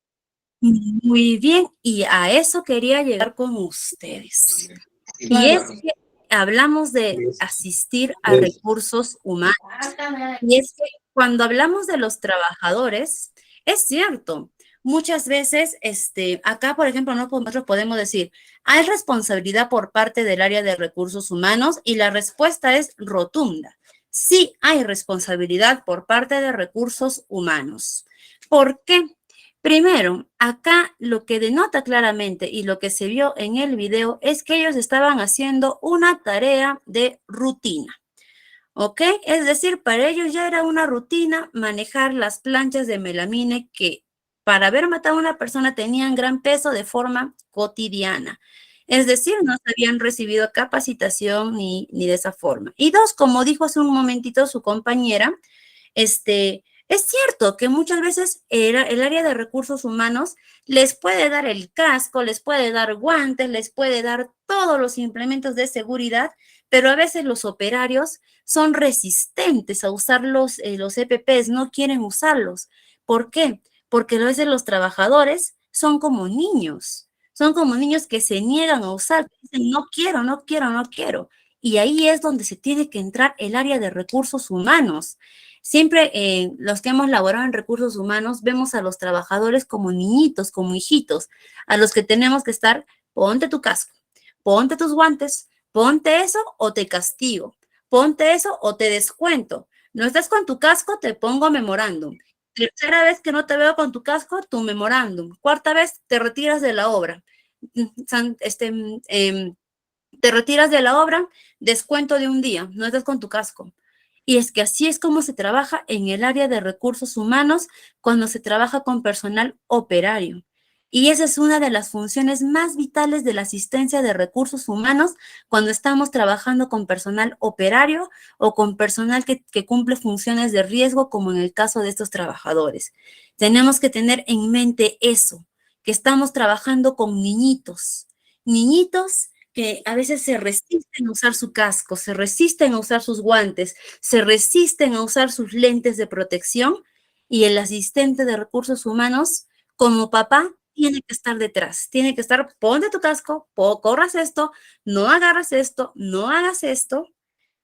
Speaker 1: Muy bien, y a eso quería llegar con ustedes. Y es que hablamos de asistir a recursos humanos. Y es que cuando hablamos de los trabajadores, es cierto, muchas veces, acá, por ejemplo, nosotros podemos decir, ¿hay responsabilidad por parte del área de recursos humanos? Y la respuesta es rotunda. Sí hay responsabilidad por parte de recursos humanos. ¿Por qué? Primero, acá lo que denota claramente y lo que se vio en el video es que ellos estaban haciendo una tarea de rutina. ¿Ok? Es decir, para ellos ya era una rutina manejar las planchas de melamine que para haber matado a una persona tenían gran peso de forma cotidiana. Es decir, no se habían recibido capacitación ni de esa forma. Y dos, como dijo hace un momentito su compañera, es cierto que muchas veces el área de recursos humanos les puede dar el casco, les puede dar guantes, les puede dar todos los implementos de seguridad, pero a veces los operarios son resistentes a usar los EPPs, no quieren usarlos. ¿Por qué? Porque a veces los trabajadores son como niños que se niegan a usar, que dicen no quiero, no quiero, no quiero. Y ahí es donde se tiene que entrar el área de recursos humanos. Siempre los que hemos laborado en recursos humanos vemos a los trabajadores como niñitos, como hijitos, a los que tenemos que estar, ponte tu casco, ponte tus guantes, ponte eso o te castigo, ponte eso o te descuento. No estás con tu casco, te pongo memorándum. Tercera vez que no te veo con tu casco, tu memorándum. Cuarta vez, te retiras de la obra. Te retiras de la obra, descuento de un día, no estás con tu casco. Y es que así es como se trabaja en el área de recursos humanos cuando se trabaja con personal operario. Y esa es una de las funciones más vitales de la asistencia de recursos humanos cuando estamos trabajando con personal operario o con personal que cumple funciones de riesgo, como en el caso de estos trabajadores. Tenemos que tener en mente eso, que estamos trabajando con niñitos que a veces se resisten a usar su casco, se resisten a usar sus guantes, se resisten a usar sus lentes de protección, y el asistente de recursos humanos, como papá, tiene que estar detrás, tiene que estar, ponte tu casco, corras esto, no agarras esto, no hagas esto.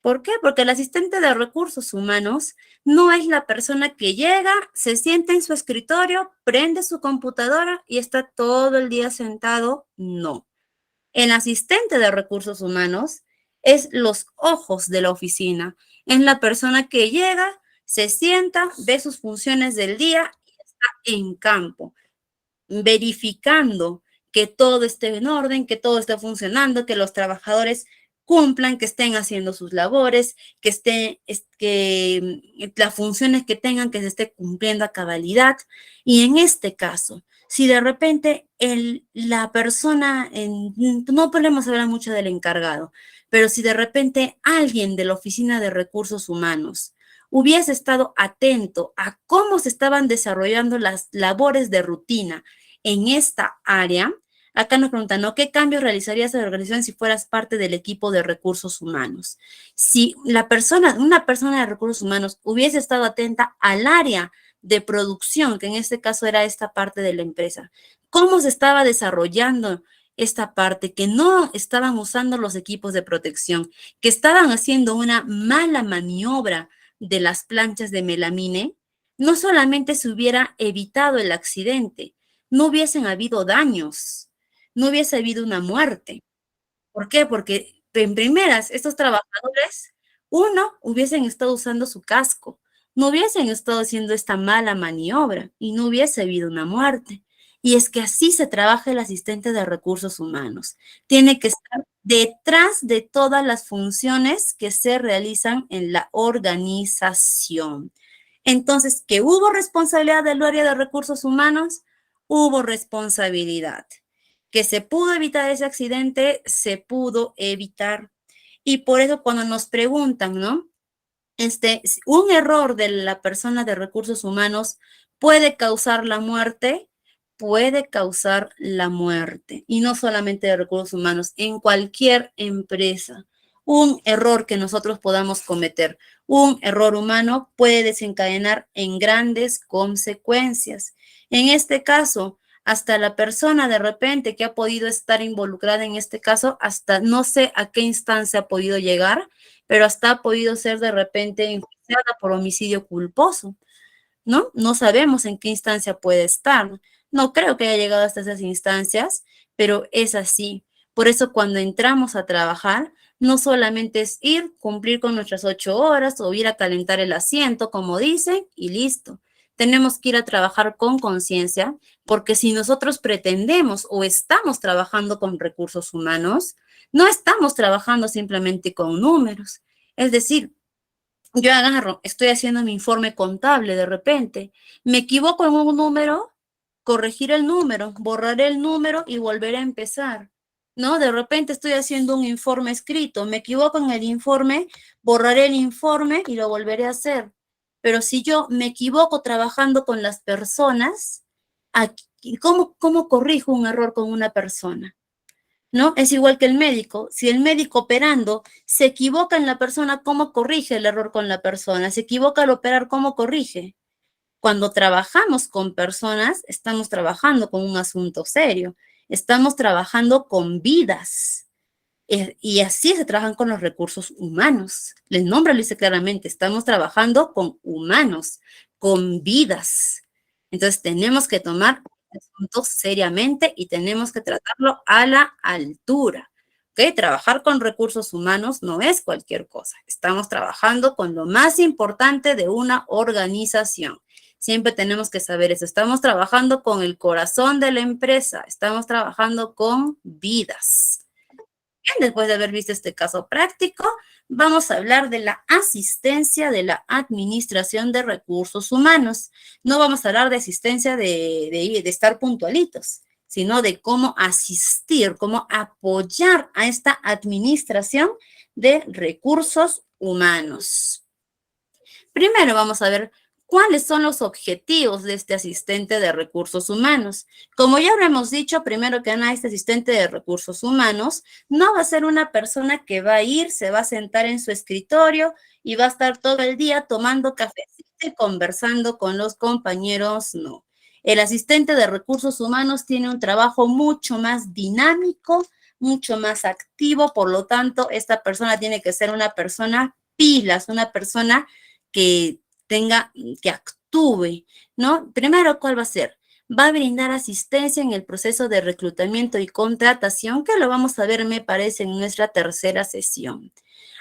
Speaker 1: ¿Por qué? Porque el asistente de recursos humanos no es la persona que llega, se sienta en su escritorio, prende su computadora y está todo el día sentado. No. El asistente de recursos humanos es los ojos de la oficina. Es la persona que llega, se sienta, ve sus funciones del día y está en campo, verificando que todo esté en orden, que todo esté funcionando, que los trabajadores cumplan, que estén haciendo sus labores, que las funciones que tengan, que se esté cumpliendo a cabalidad. Y en este caso, si de repente la persona, no podemos hablar mucho del encargado, pero si de repente alguien de la oficina de recursos humanos hubiese estado atento a cómo se estaban desarrollando las labores de rutina en esta área, Acá nos preguntan, ¿no? ¿Qué cambios realizarías en la organización si fueras parte del equipo de recursos humanos? Si una persona de recursos humanos hubiese estado atenta al área de producción, que en este caso era esta parte de la empresa, ¿cómo se estaba desarrollando esta parte? Que no estaban usando los equipos de protección, que estaban haciendo una mala maniobra de las planchas de melamine, no solamente se hubiera evitado el accidente, no hubiesen habido daños, no hubiese habido una muerte. ¿Por qué? Porque en primeras, estos trabajadores, uno, hubiesen estado usando su casco, no hubiesen estado haciendo esta mala maniobra y no hubiese habido una muerte. Y es que así se trabaja el asistente de recursos humanos. Tiene que estar detrás de todas las funciones que se realizan en la organización. Entonces, ¿que hubo responsabilidad del área de recursos humanos? Hubo responsabilidad. Que se pudo evitar ese accidente, se pudo evitar. Y por eso cuando nos preguntan, ¿no? Un error de la persona de recursos humanos puede causar la muerte, y no solamente de recursos humanos, en cualquier empresa. Un error que nosotros podamos cometer, un error humano puede desencadenar en grandes consecuencias. En este caso, hasta la persona de repente que ha podido estar involucrada en este caso, hasta no sé a qué instancia ha podido llegar, pero hasta ha podido ser de repente enjuiciada por homicidio culposo, ¿no? No sabemos en qué instancia puede estar. No creo que haya llegado hasta esas instancias, pero es así. Por eso cuando entramos a trabajar, no solamente es ir, cumplir con nuestras 8 horas o ir a calentar el asiento, como dicen, y listo. Tenemos que ir a trabajar con conciencia, porque si nosotros pretendemos o estamos trabajando con recursos humanos, no estamos trabajando simplemente con números. Es decir, yo agarro, estoy haciendo mi informe contable de repente, me equivoco en un número, corregir el número, borraré el número y volveré a empezar, ¿no? De repente estoy haciendo un informe escrito, me equivoco en el informe, borraré el informe y lo volveré a hacer. Pero si yo me equivoco trabajando con las personas, ¿cómo corrijo un error con una persona? ¿No? Es igual que el médico. Si el médico operando se equivoca en la persona, ¿cómo corrige el error con la persona? Se equivoca al operar, ¿cómo corrige? Cuando trabajamos con personas, estamos trabajando con un asunto serio. Estamos trabajando con vidas. Y así se trabajan con los recursos humanos. El nombre lo dice claramente, estamos trabajando con humanos, con vidas. Entonces tenemos que tomar el asunto seriamente y tenemos que tratarlo a la altura. ¿Ok? Trabajar con recursos humanos no es cualquier cosa. Estamos trabajando con lo más importante de una organización. Siempre tenemos que saber eso. Estamos trabajando con el corazón de la empresa. Estamos trabajando con vidas. Después de haber visto este caso práctico, vamos a hablar de la asistencia de la administración de recursos humanos. No vamos a hablar de asistencia de estar puntualitos, sino de cómo asistir, cómo apoyar a esta administración de recursos humanos. Primero vamos a ver ¿cuáles son los objetivos de este asistente de recursos humanos? Como ya habremos dicho, primero que nada, este asistente de recursos humanos no va a ser una persona que va a ir, se va a sentar en su escritorio y va a estar todo el día tomando cafecito y conversando con los compañeros, no. El asistente de recursos humanos tiene un trabajo mucho más dinámico, mucho más activo, por lo tanto, esta persona tiene que ser una persona pilas, una persona que actúe, ¿no? Primero, ¿cuál va a ser? Va a brindar asistencia en el proceso de reclutamiento y contratación, que lo vamos a ver, me parece, en nuestra tercera sesión.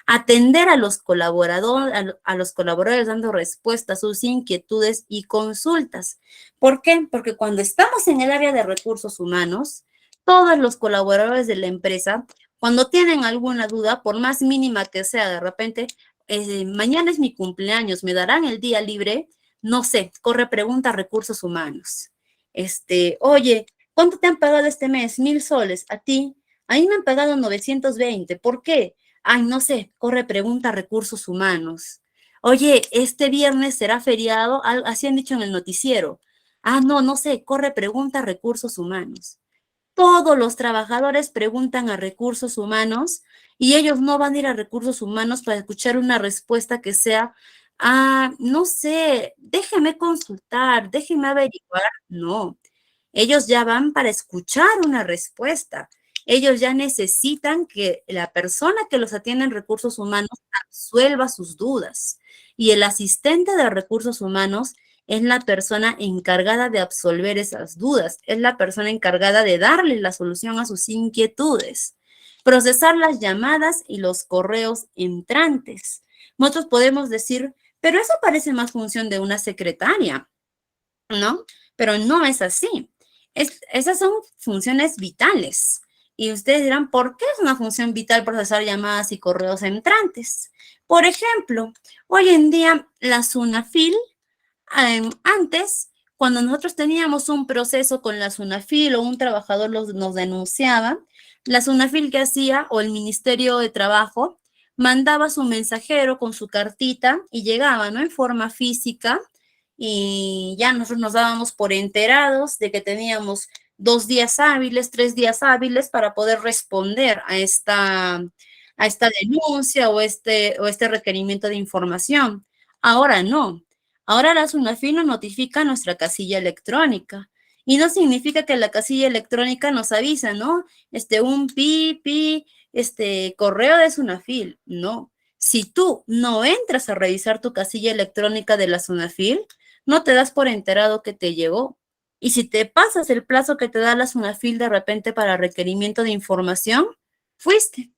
Speaker 1: Atender a los colaboradores dando respuesta a sus inquietudes y consultas. ¿Por qué? Porque cuando estamos en el área de recursos humanos, todos los colaboradores de la empresa, cuando tienen alguna duda, por más mínima que sea, de repente, mañana es mi cumpleaños, ¿me darán el día libre? No sé, corre pregunta a recursos humanos. Oye, ¿cuánto te han pagado este mes? 1,000 soles. ¿A ti? A mí me han pagado 920. ¿Por qué? Ay, no sé, corre pregunta a recursos humanos. Oye, este viernes será feriado, así han dicho en el noticiero. Ah, no sé, corre pregunta a recursos humanos. Todos los trabajadores preguntan a recursos humanos y ellos no van a ir a recursos humanos para escuchar una respuesta que sea, no sé, déjeme consultar, déjeme averiguar. No, ellos ya van para escuchar una respuesta. Ellos ya necesitan que la persona que los atiende en recursos humanos absuelva sus dudas. Y el asistente de recursos humanos es la persona encargada de absolver esas dudas, es la persona encargada de darle la solución a sus inquietudes, procesar las llamadas y los correos entrantes. Nosotros podemos decir, pero eso parece más función de una secretaria, ¿no? Pero no es así. Esas son funciones vitales. Y ustedes dirán, ¿por qué es una función vital procesar llamadas y correos entrantes? Por ejemplo, hoy en día la SUNAFIL, antes, cuando nosotros teníamos un proceso con la SUNAFIL o un trabajador nos denunciaba, la SUNAFIL que hacía, o el Ministerio de Trabajo, mandaba su mensajero con su cartita y llegaba, ¿no? En forma física, y ya nosotros nos dábamos por enterados de que teníamos 2 días hábiles, 3 días hábiles para poder responder a esta denuncia o este requerimiento de información. Ahora no. Ahora la SUNAFIL nos notifica nuestra casilla electrónica. Y no significa que la casilla electrónica nos avisa, ¿no? Un correo de SUNAFIL. No. Si tú no entras a revisar tu casilla electrónica de la SUNAFIL, no te das por enterado que te llegó. Y si te pasas el plazo que te da la SUNAFIL de repente para requerimiento de información, fuiste.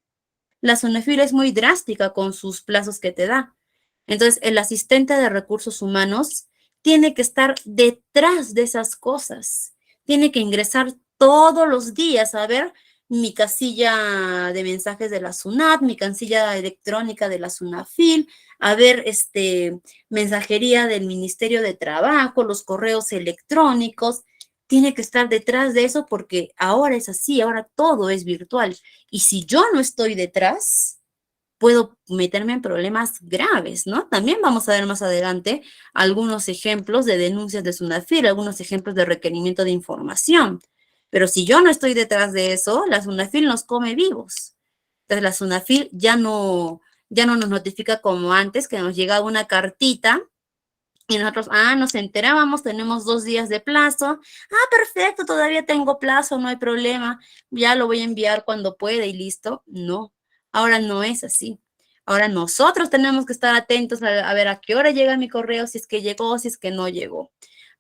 Speaker 1: La SUNAFIL es muy drástica con sus plazos que te da. Entonces, el asistente de recursos humanos tiene que estar detrás de esas cosas. Tiene que ingresar todos los días a ver mi casilla de mensajes de la SUNAT, mi casilla electrónica de la SUNAFIL, a ver mensajería del Ministerio de Trabajo, los correos electrónicos. Tiene que estar detrás de eso porque ahora es así, ahora todo es virtual. Y si yo no estoy detrás, puedo meterme en problemas graves, ¿no? También vamos a ver más adelante algunos ejemplos de denuncias de SUNAFIL, algunos ejemplos de requerimiento de información. Pero si yo no estoy detrás de eso, la SUNAFIL nos come vivos. Entonces, la SUNAFIL ya no nos notifica como antes, que nos llegaba una cartita y nosotros, nos enterábamos, tenemos 2 días de plazo. Perfecto, todavía tengo plazo, no hay problema. Ya lo voy a enviar cuando pueda y listo. No, ahora no es así. Ahora nosotros tenemos que estar atentos a ver a qué hora llega mi correo, si es que llegó, si es que no llegó.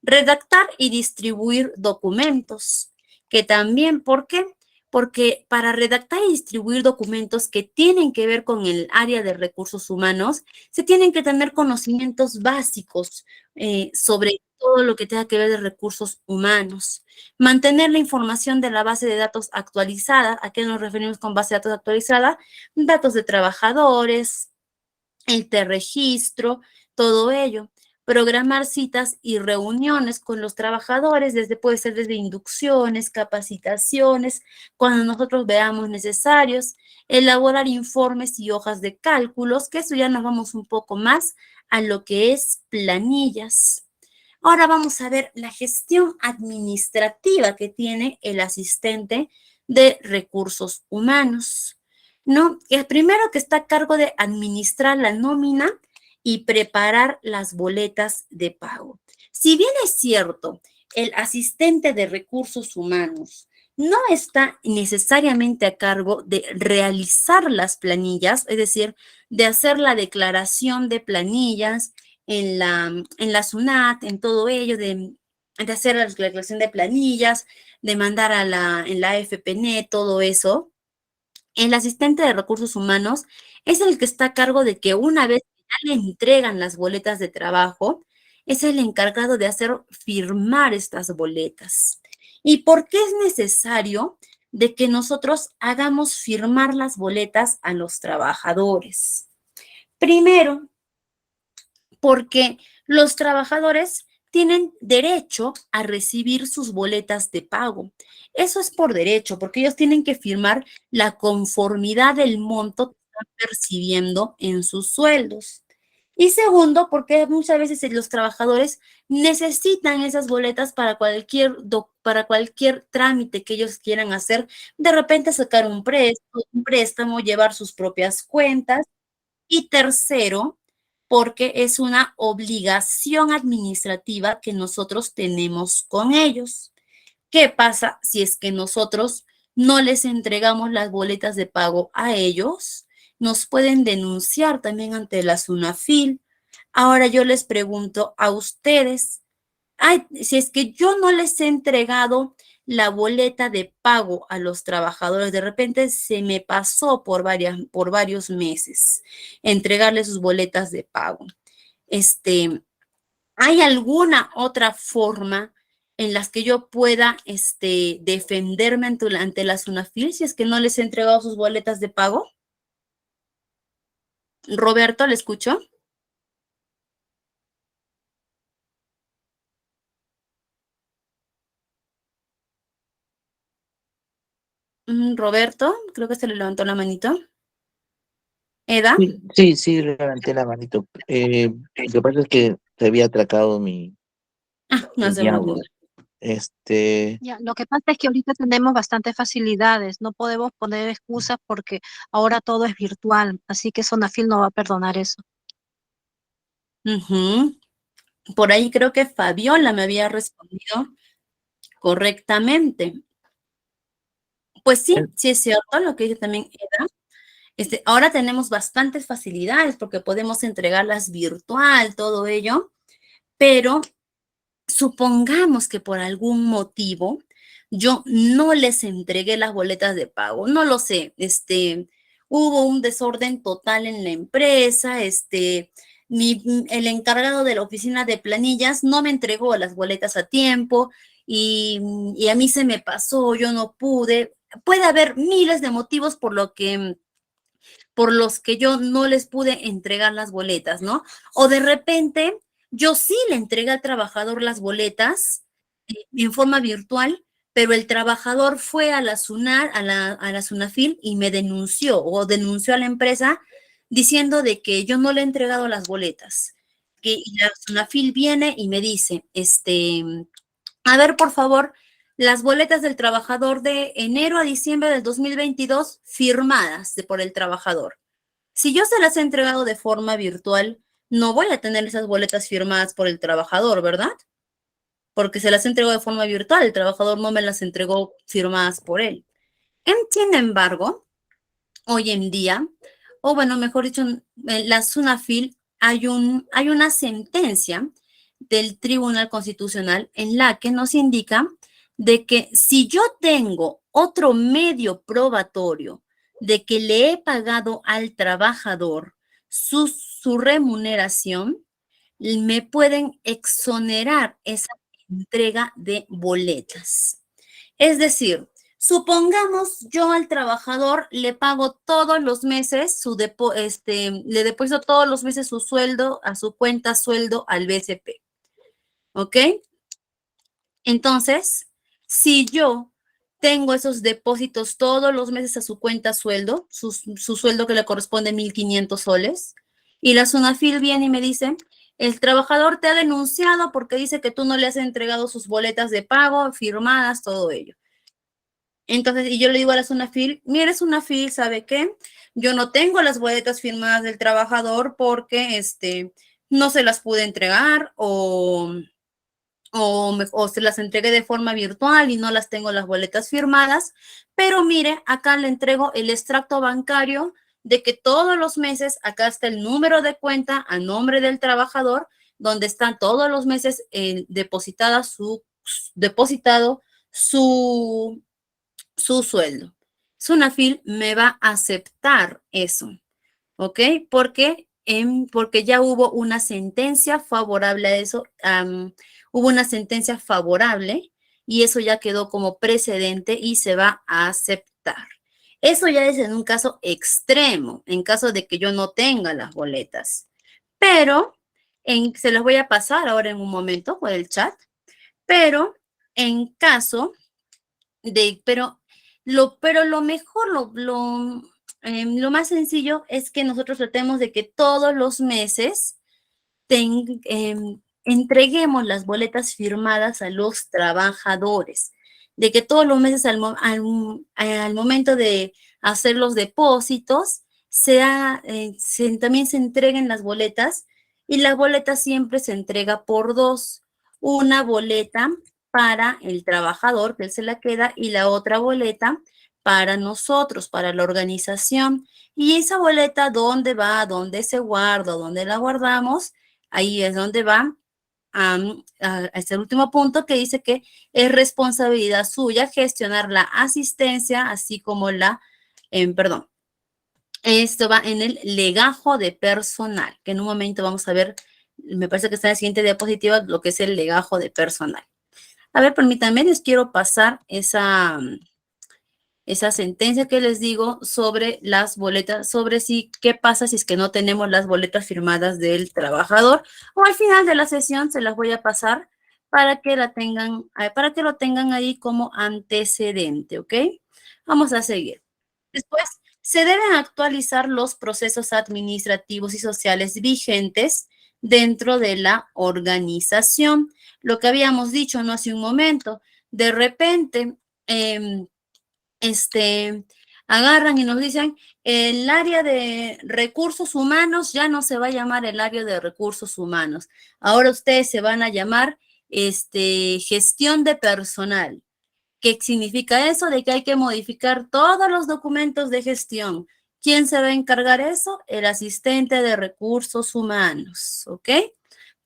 Speaker 1: Redactar y distribuir documentos, que también, ¿por qué? Porque para redactar y distribuir documentos que tienen que ver con el área de recursos humanos, se tienen que tener conocimientos básicos sobre todo lo que tenga que ver de recursos humanos. Mantener la información de la base de datos actualizada. ¿A qué nos referimos con base de datos actualizada? Datos de trabajadores, el registro, todo ello. Programar citas y reuniones con los trabajadores, puede ser desde inducciones, capacitaciones, cuando nosotros veamos necesarios, elaborar informes y hojas de cálculos, que eso ya nos vamos un poco más a lo que es planillas. Ahora vamos a ver la gestión administrativa que tiene el asistente de recursos humanos, ¿no? El primero que está a cargo de administrar la nómina y preparar las boletas de pago. Si bien es cierto, el asistente de recursos humanos no está necesariamente a cargo de realizar las planillas, es decir, de hacer la declaración de planillas en la SUNAT, en todo ello, de hacer la declaración de planillas, de mandar en la AFPNet, todo eso. El asistente de recursos humanos es el que está a cargo de que una vez que ya le entregan las boletas de trabajo, es el encargado de hacer firmar estas boletas. ¿Y por qué es necesario de que nosotros hagamos firmar las boletas a los trabajadores? Primero, porque los trabajadores tienen derecho a recibir sus boletas de pago. Eso es por derecho, porque ellos tienen que firmar la conformidad del monto que están percibiendo en sus sueldos. Y segundo, porque muchas veces los trabajadores necesitan esas boletas para para cualquier trámite que ellos quieran hacer. De repente sacar un préstamo, llevar sus propias cuentas. Y tercero, porque es una obligación administrativa que nosotros tenemos con ellos. ¿Qué pasa si es que nosotros no les entregamos las boletas de pago a ellos? Nos pueden denunciar también ante la SUNAFIL. Ahora yo les pregunto a ustedes, si es que yo no les he entregado la boleta de pago a los trabajadores, de repente se me pasó por varios meses entregarles sus boletas de pago. ¿Hay alguna otra forma en las que yo pueda defenderme ante la SUNAFIL si es que no les he entregado sus boletas de pago? Roberto, ¿le escucho? Roberto, creo que se le levantó la manito. ¿Eda?
Speaker 11: Sí, levanté la manito. Lo que pasa es que se había atracado mi
Speaker 1: No se
Speaker 11: audio.
Speaker 12: Ya, lo que pasa es que ahorita tenemos bastantes facilidades, no podemos poner excusas porque ahora todo es virtual, así que SONAFIL no va a perdonar eso.
Speaker 1: Por ahí creo que Fabiola me había respondido correctamente. Pues sí es cierto lo que dice también Eda. Ahora tenemos bastantes facilidades porque podemos entregarlas virtual, todo ello, pero supongamos que por algún motivo yo no les entregué las boletas de pago, no lo sé, hubo un desorden total en la empresa, el encargado de la oficina de planillas no me entregó las boletas a tiempo y a mí se me pasó, yo no pude. Puede haber miles de motivos por los que yo no les pude entregar las boletas, ¿no? O de repente yo sí le entregué al trabajador las boletas en forma virtual, pero el trabajador fue a la SUNAFIL y me denunció o denunció a la empresa diciendo de que yo no le he entregado las boletas. Y la SUNAFIL viene y me dice, a ver, por favor, las boletas del trabajador de enero a diciembre del 2022 firmadas por el trabajador. Si yo se las he entregado de forma virtual, no voy a tener esas boletas firmadas por el trabajador, ¿verdad? Porque se las entregó de forma virtual, el trabajador no me las entregó firmadas por él. Sin embargo, hoy en día, o bueno, mejor dicho, en la SUNAFIL hay una sentencia del Tribunal Constitucional en la que nos indica de que si yo tengo otro medio probatorio de que le he pagado al trabajador su remuneración, me pueden exonerar esa entrega de boletas. Es decir, supongamos yo al trabajador le pago todos los meses le deposito todos los meses su sueldo a su cuenta sueldo al BCP. ¿Ok? Entonces, si yo tengo esos depósitos todos los meses a su cuenta sueldo, su sueldo que le corresponde 1.500 soles, y la SUNAFIL viene y me dice, el trabajador te ha denunciado porque dice que tú no le has entregado sus boletas de pago, firmadas, todo ello. Entonces, y yo le digo a la SUNAFIL, mire SUNAFIL, ¿sabe qué? Yo no tengo las boletas firmadas del trabajador porque no se las pude entregar o se las entregué de forma virtual y no las tengo las boletas firmadas, pero mire, acá le entrego el extracto bancario de que todos los meses, acá está el número de cuenta a nombre del trabajador, donde están todos los meses depositado su sueldo. SUNAFIL me va a aceptar eso, ¿ok? Porque ya hubo una sentencia favorable a eso, hubo una sentencia favorable y eso ya quedó como precedente y se va a aceptar. Eso ya es en un caso extremo, en caso de que yo no tenga las boletas. Pero, se las voy a pasar ahora en un momento por el chat, pero en caso de, pero lo mejor, lo más sencillo es que nosotros tratemos de que todos los meses entreguemos las boletas firmadas a los trabajadores, de que todos los meses al momento de hacer los depósitos, también se entreguen las boletas, y la boleta siempre se entrega por dos. Una boleta para el trabajador, que él se la queda, y la otra boleta para nosotros, para la organización. Y esa boleta, ¿dónde va? ¿Dónde se guarda? ¿Dónde la guardamos? Ahí es donde va a este último punto, que dice que es responsabilidad suya gestionar la asistencia, así como esto va en el legajo de personal, que en un momento vamos a ver, me parece que está en la siguiente diapositiva, lo que es el legajo de personal. A ver, permítanme, les quiero pasar esa sentencia que les digo sobre las boletas, sobre qué pasa si es que no tenemos las boletas firmadas del trabajador, o al final de la sesión se las voy a pasar para que lo tengan ahí como antecedente, ¿ok? Vamos a seguir. Después, se deben actualizar los procesos administrativos y sociales vigentes dentro de la organización. Lo que habíamos dicho no hace un momento, de repente, agarran y nos dicen, el área de recursos humanos ya no se va a llamar el área de recursos humanos. Ahora ustedes se van a llamar gestión de personal. ¿Qué significa eso? De que hay que modificar todos los documentos de gestión. ¿Quién se va a encargar eso? El asistente de recursos humanos, ¿ok?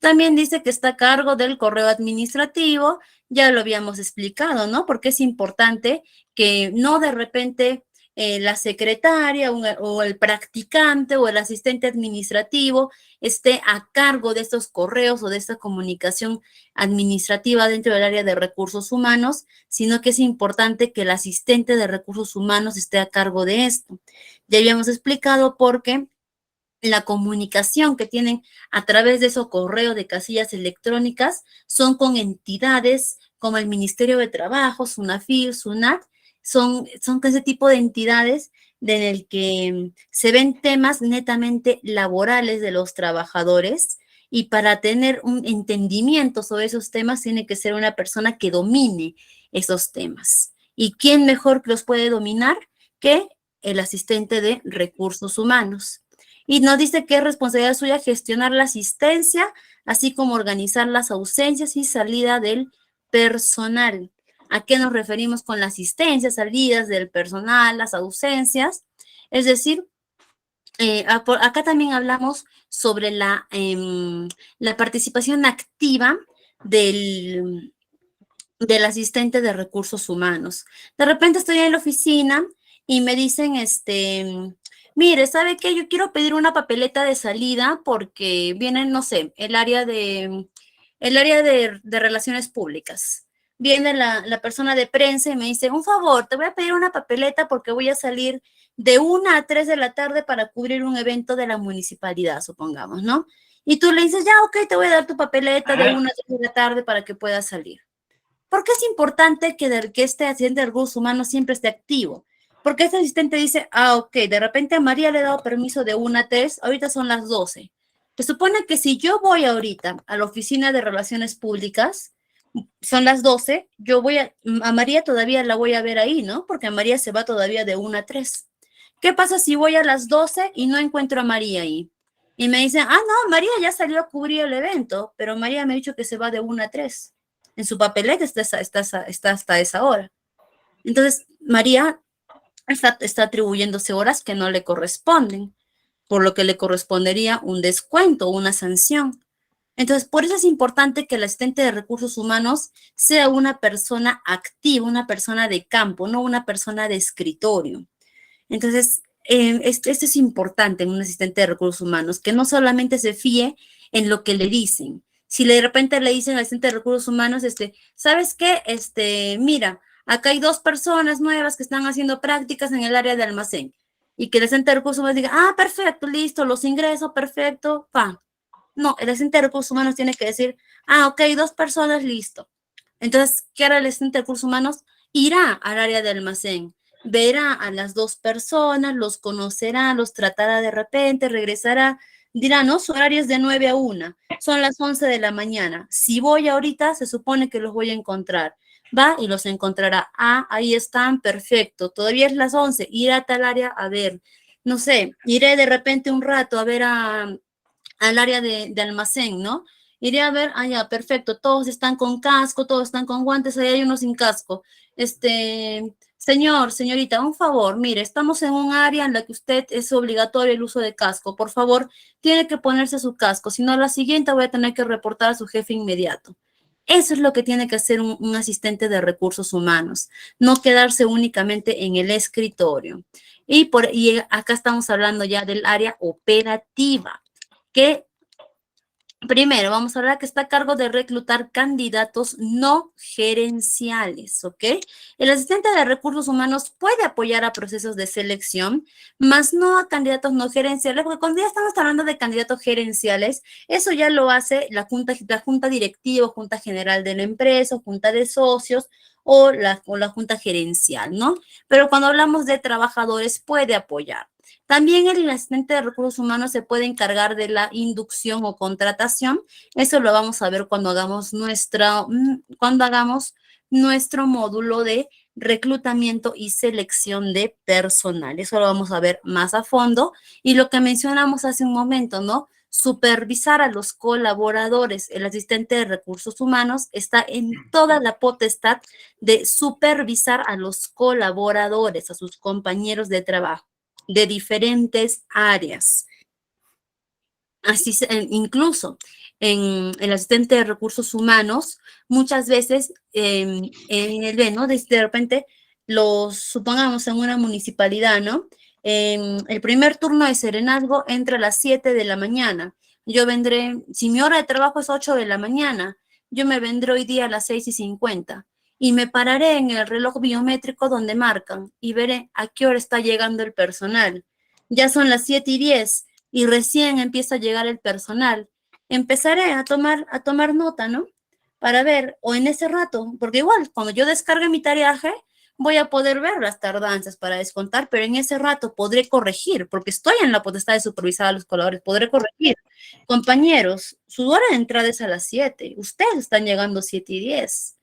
Speaker 1: También dice que está a cargo del correo administrativo, ya lo habíamos explicado, ¿no? Porque es importante que no de repente la secretaria o el practicante o el asistente administrativo esté a cargo de estos correos o de esta comunicación administrativa dentro del área de recursos humanos, sino que es importante que el asistente de recursos humanos esté a cargo de esto. Ya habíamos explicado por qué la comunicación que tienen a través de esos correos de casillas electrónicas son con entidades como el Ministerio de Trabajo, SUNAFIR, SUNAT, son ese tipo de entidades en el que se ven temas netamente laborales de los trabajadores, y para tener un entendimiento sobre esos temas tiene que ser una persona que domine esos temas. ¿Y quién mejor que los puede dominar que el asistente de recursos humanos? Y nos dice que es responsabilidad suya gestionar la asistencia, así como organizar las ausencias y salida del personal. ¿A qué nos referimos con la asistencia, salidas del personal, las ausencias? Es decir, acá también hablamos sobre la participación activa del asistente de recursos humanos. De repente estoy en la oficina y me dicen, mire, ¿sabe qué? Yo quiero pedir una papeleta de salida porque viene, no sé, el área de relaciones públicas. Viene la persona de prensa y me dice, un favor, te voy a pedir una papeleta porque voy a salir de 1 a 3 de la tarde para cubrir un evento de la municipalidad, supongamos, ¿no? Y tú le dices, ya, ok, te voy a dar tu papeleta de 1 a 3 de la tarde para que puedas salir. ¿Por qué es importante que este asistente de recursos humanos siempre esté activo? Porque este asistente dice, ok, de repente a María le he dado permiso de 1 a 3, ahorita son las 12. Se supone que si yo voy ahorita a la oficina de relaciones públicas, son las 12, yo a María todavía la voy a ver ahí, ¿no? Porque María se va todavía de 1 a 3. ¿Qué pasa si voy a las 12 y no encuentro a María ahí? Y me dicen, no, María ya salió a cubrir el evento, pero María me ha dicho que se va de 1 a 3. En su papeleta está hasta esa hora. Entonces, María está atribuyéndose horas que no le corresponden, por lo que le correspondería un descuento o una sanción. Entonces, por eso es importante que el asistente de recursos humanos sea una persona activa, una persona de campo, no una persona de escritorio. Entonces, esto es importante en un asistente de recursos humanos, que no solamente se fíe en lo que le dicen. Si de repente le dicen al asistente de recursos humanos, ¿sabes qué? Mira, acá hay 2 personas nuevas que están haciendo prácticas en el área de almacén. Y que el asistente de recursos humanos diga, perfecto, listo, los ingreso, perfecto, No, el asistente de recursos humanos tiene que decir, ok, 2 personas, listo. Entonces, ¿qué hará el asistente de recursos humanos? Irá al área de almacén, verá a las 2 personas, los conocerá, los tratará de repente, regresará, dirá, ¿no? Su horario es de 9 a 1, son las 11 de la mañana. Si voy ahorita, se supone que los voy a encontrar. Va y los encontrará. Ah, ahí están, perfecto. Todavía es las 11, iré a tal área a ver. No sé, iré de repente un rato a ver al área de almacén, ¿no? Iré a ver, ah, ya, perfecto, todos están con casco, todos están con guantes, ahí hay uno sin casco. Señor, señorita, un favor, mire, estamos en un área en la que usted es obligatorio el uso de casco. Por favor, tiene que ponerse su casco, si no, la siguiente voy a tener que reportar a su jefe inmediato. Eso es lo que tiene que hacer un asistente de recursos humanos, no quedarse únicamente en el escritorio. Y acá estamos hablando ya del área operativa, que primero vamos a hablar que está a cargo de reclutar candidatos no gerenciales, ¿ok? El asistente de recursos humanos puede apoyar a procesos de selección, más no a candidatos no gerenciales, porque cuando ya estamos hablando de candidatos gerenciales, eso ya lo hace la junta directiva, junta general de la empresa, junta de socios, o la junta gerencial, ¿no? Pero cuando hablamos de trabajadores, puede apoyar. También el asistente de recursos humanos se puede encargar de la inducción o contratación. Eso lo vamos a ver cuando hagamos nuestro módulo de reclutamiento y selección de personal. Eso lo vamos a ver más a fondo. Y lo que mencionamos hace un momento, ¿no? Supervisar a los colaboradores. El asistente de recursos humanos está en toda la potestad de supervisar a los colaboradores, a sus compañeros de trabajo de diferentes áreas. Así, incluso en el asistente de recursos humanos, muchas veces, ¿no? De repente, supongamos en una municipalidad, ¿no? El primer turno de serenazgo entra a las 7 de la mañana. Yo vendré, si mi hora de trabajo es 8 de la mañana, yo me vendré hoy día a las 6:50 y me pararé en el reloj biométrico donde marcan y veré a qué hora está llegando el personal. Ya son las 7:10 y recién empieza a llegar el personal. Empezaré a tomar nota, ¿no? Para ver, o en ese rato, porque igual, cuando yo descargue mi tareaje, voy a poder ver las tardanzas para descontar, pero en ese rato podré corregir, porque estoy en la potestad de supervisar a los colaboradores, podré corregir. Compañeros, su hora de entrada es a las 7, ustedes están llegando 7:10.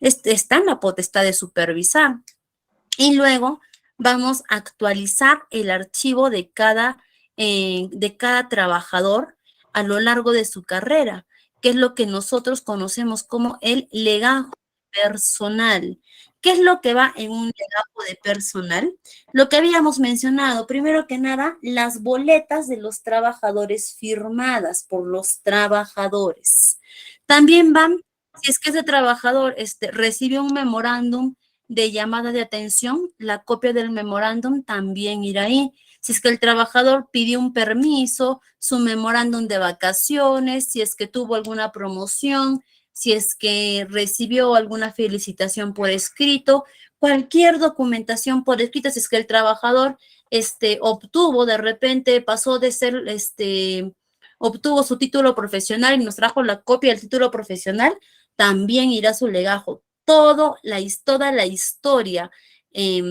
Speaker 1: Está en la potestad de supervisar. Y luego vamos a actualizar el archivo de cada trabajador a lo largo de su carrera, que es lo que nosotros conocemos como el legajo personal. ¿Qué es lo que va en un legajo de personal? Lo que habíamos mencionado, primero que nada, las boletas de los trabajadores firmadas por los trabajadores. También van, si es que ese trabajador recibe un memorándum de llamada de atención, la copia del memorándum también irá ahí. Si es que el trabajador pidió un permiso, su memorándum de vacaciones, si es que tuvo alguna promoción, si es que recibió alguna felicitación por escrito, cualquier documentación por escrito, si es que el trabajador obtuvo, de repente pasó de ser, obtuvo su título profesional y nos trajo la copia del título profesional, también irá su legajo. Toda la historia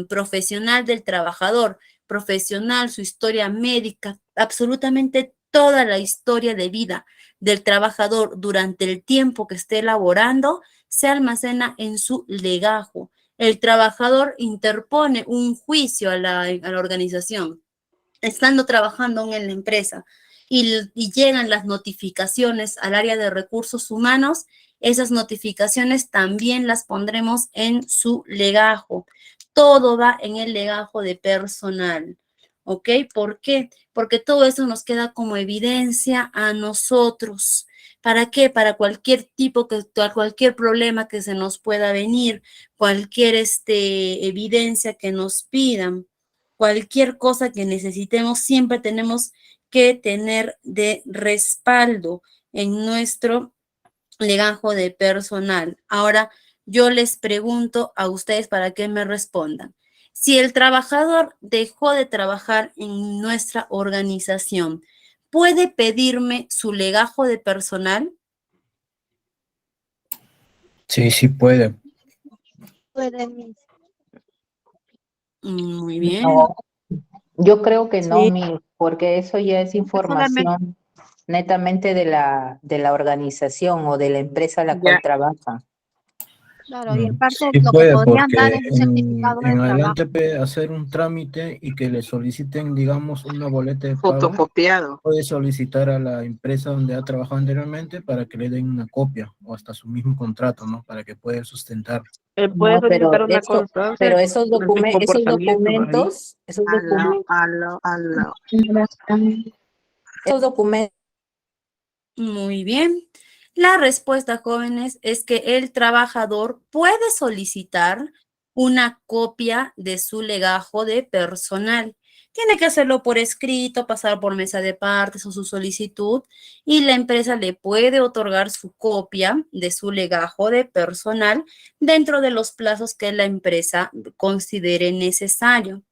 Speaker 1: profesional del trabajador, profesional, su historia médica, absolutamente toda la historia de vida del trabajador durante el tiempo que esté laborando se almacena en su legajo. El trabajador interpone un juicio a la organización, estando trabajando en la empresa, y llegan las notificaciones al área de recursos humanos. Esas notificaciones también las pondremos en su legajo. Todo va en el legajo de personal. ¿Ok? ¿Por qué? Porque todo eso nos queda como evidencia a nosotros. ¿Para qué? Para cualquier cualquier problema que se nos pueda venir, cualquier evidencia que nos pidan, cualquier cosa que necesitemos, siempre tenemos que tener de respaldo en nuestro legajo de personal. Ahora, yo les pregunto a ustedes para que me respondan. Si el trabajador dejó de trabajar en nuestra organización, ¿puede pedirme su legajo de personal?
Speaker 8: Sí, sí puede.
Speaker 1: Muy bien.
Speaker 13: No, yo creo que no,
Speaker 12: Sí.
Speaker 13: Miss, porque eso ya es información netamente de la organización o de la empresa a la cual trabaja.
Speaker 12: Claro, y en parte
Speaker 8: Sí
Speaker 12: lo que
Speaker 8: puede,
Speaker 12: podrían dar
Speaker 8: porque
Speaker 12: es un certificado de
Speaker 8: en
Speaker 12: trabajo.
Speaker 8: adelante puede hacer un trámite y que le soliciten, digamos, una boleta de pago.
Speaker 5: Fotocopiado.
Speaker 8: Puede solicitar a la empresa donde ha trabajado anteriormente para que le den una copia o hasta su mismo contrato, ¿no? Para que pueda sustentar.
Speaker 4: Puede
Speaker 13: No, pero
Speaker 4: solicitar una
Speaker 13: eso,
Speaker 4: constancia
Speaker 13: pero
Speaker 4: de
Speaker 13: esos
Speaker 4: comportamiento
Speaker 13: esos documentos.
Speaker 1: Muy bien. La respuesta, jóvenes, es que el trabajador puede solicitar una copia de su legajo de personal. Tiene que hacerlo por escrito, pasar por mesa de partes o su solicitud, y la empresa le puede otorgar su copia de su legajo de personal dentro de los plazos que la empresa considere necesario.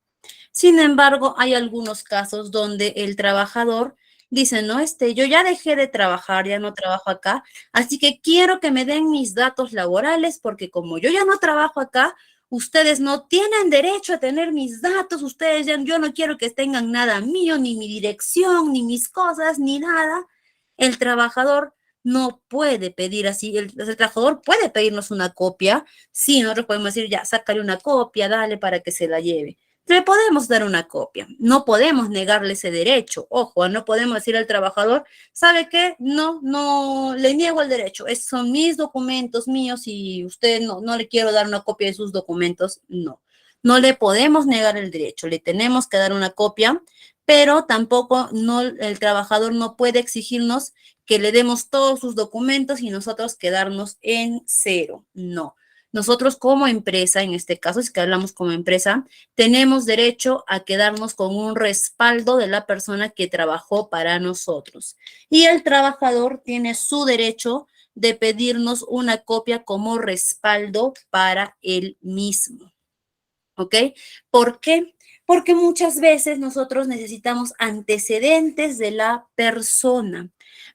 Speaker 1: Sin embargo, hay algunos casos donde el trabajador dice, no, yo ya dejé de trabajar, ya no trabajo acá, así que quiero que me den mis datos laborales porque como yo ya no trabajo acá, ustedes no tienen derecho a tener mis datos, ustedes ya, yo no quiero que tengan nada mío, ni mi dirección, ni mis cosas, ni nada. El trabajador no puede pedir así, el trabajador puede pedirnos una copia, sí, nosotros podemos decir, ya, sácale una copia, dale para que se la lleve. Le podemos dar una copia, no podemos negarle ese derecho. Ojo, no podemos decir al trabajador, ¿sabe qué? No, le niego el derecho. Esos son mis documentos míos y usted no le quiero dar una copia de sus documentos. No le podemos negar el derecho, le tenemos que dar una copia, pero tampoco el trabajador no puede exigirnos que le demos todos sus documentos y nosotros quedarnos en cero. No. Nosotros como empresa, en este caso, es que hablamos como empresa, tenemos derecho a quedarnos con un respaldo de la persona que trabajó para nosotros. Y el trabajador tiene su derecho de pedirnos una copia como respaldo para él mismo. ¿Ok? ¿Por qué? Porque muchas veces nosotros necesitamos antecedentes de la persona.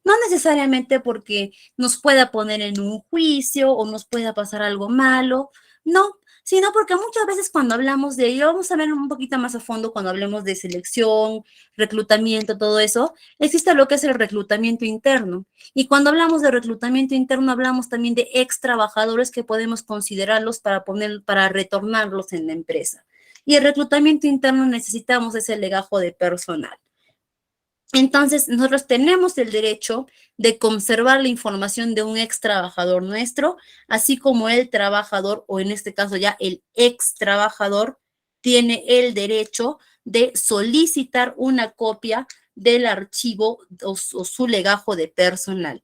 Speaker 1: No necesariamente porque nos pueda poner en un juicio o nos pueda pasar algo malo, no, sino porque muchas veces cuando hablamos de ello, vamos a ver un poquito más a fondo cuando hablemos de selección, reclutamiento, todo eso, existe lo que es el reclutamiento interno. Y cuando hablamos de reclutamiento interno, hablamos también de ex trabajadores que podemos considerarlos para retornarlos en la empresa. Y el reclutamiento interno necesitamos ese legajo de personal. Entonces, nosotros tenemos el derecho de conservar la información de un ex trabajador nuestro, así como el trabajador, o en este caso ya el ex trabajador, tiene el derecho de solicitar una copia del archivo o su legajo de personal.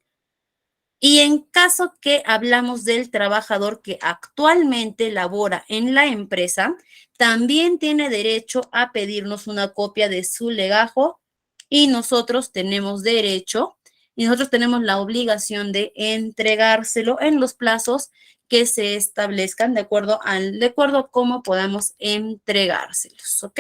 Speaker 1: Y en caso que hablamos del trabajador que actualmente labora en la empresa, también tiene derecho a pedirnos una copia de su legajo y nosotros tenemos derecho y nosotros tenemos la obligación de entregárselo en los plazos que se establezcan de acuerdo a cómo podamos entregárselos, ¿ok?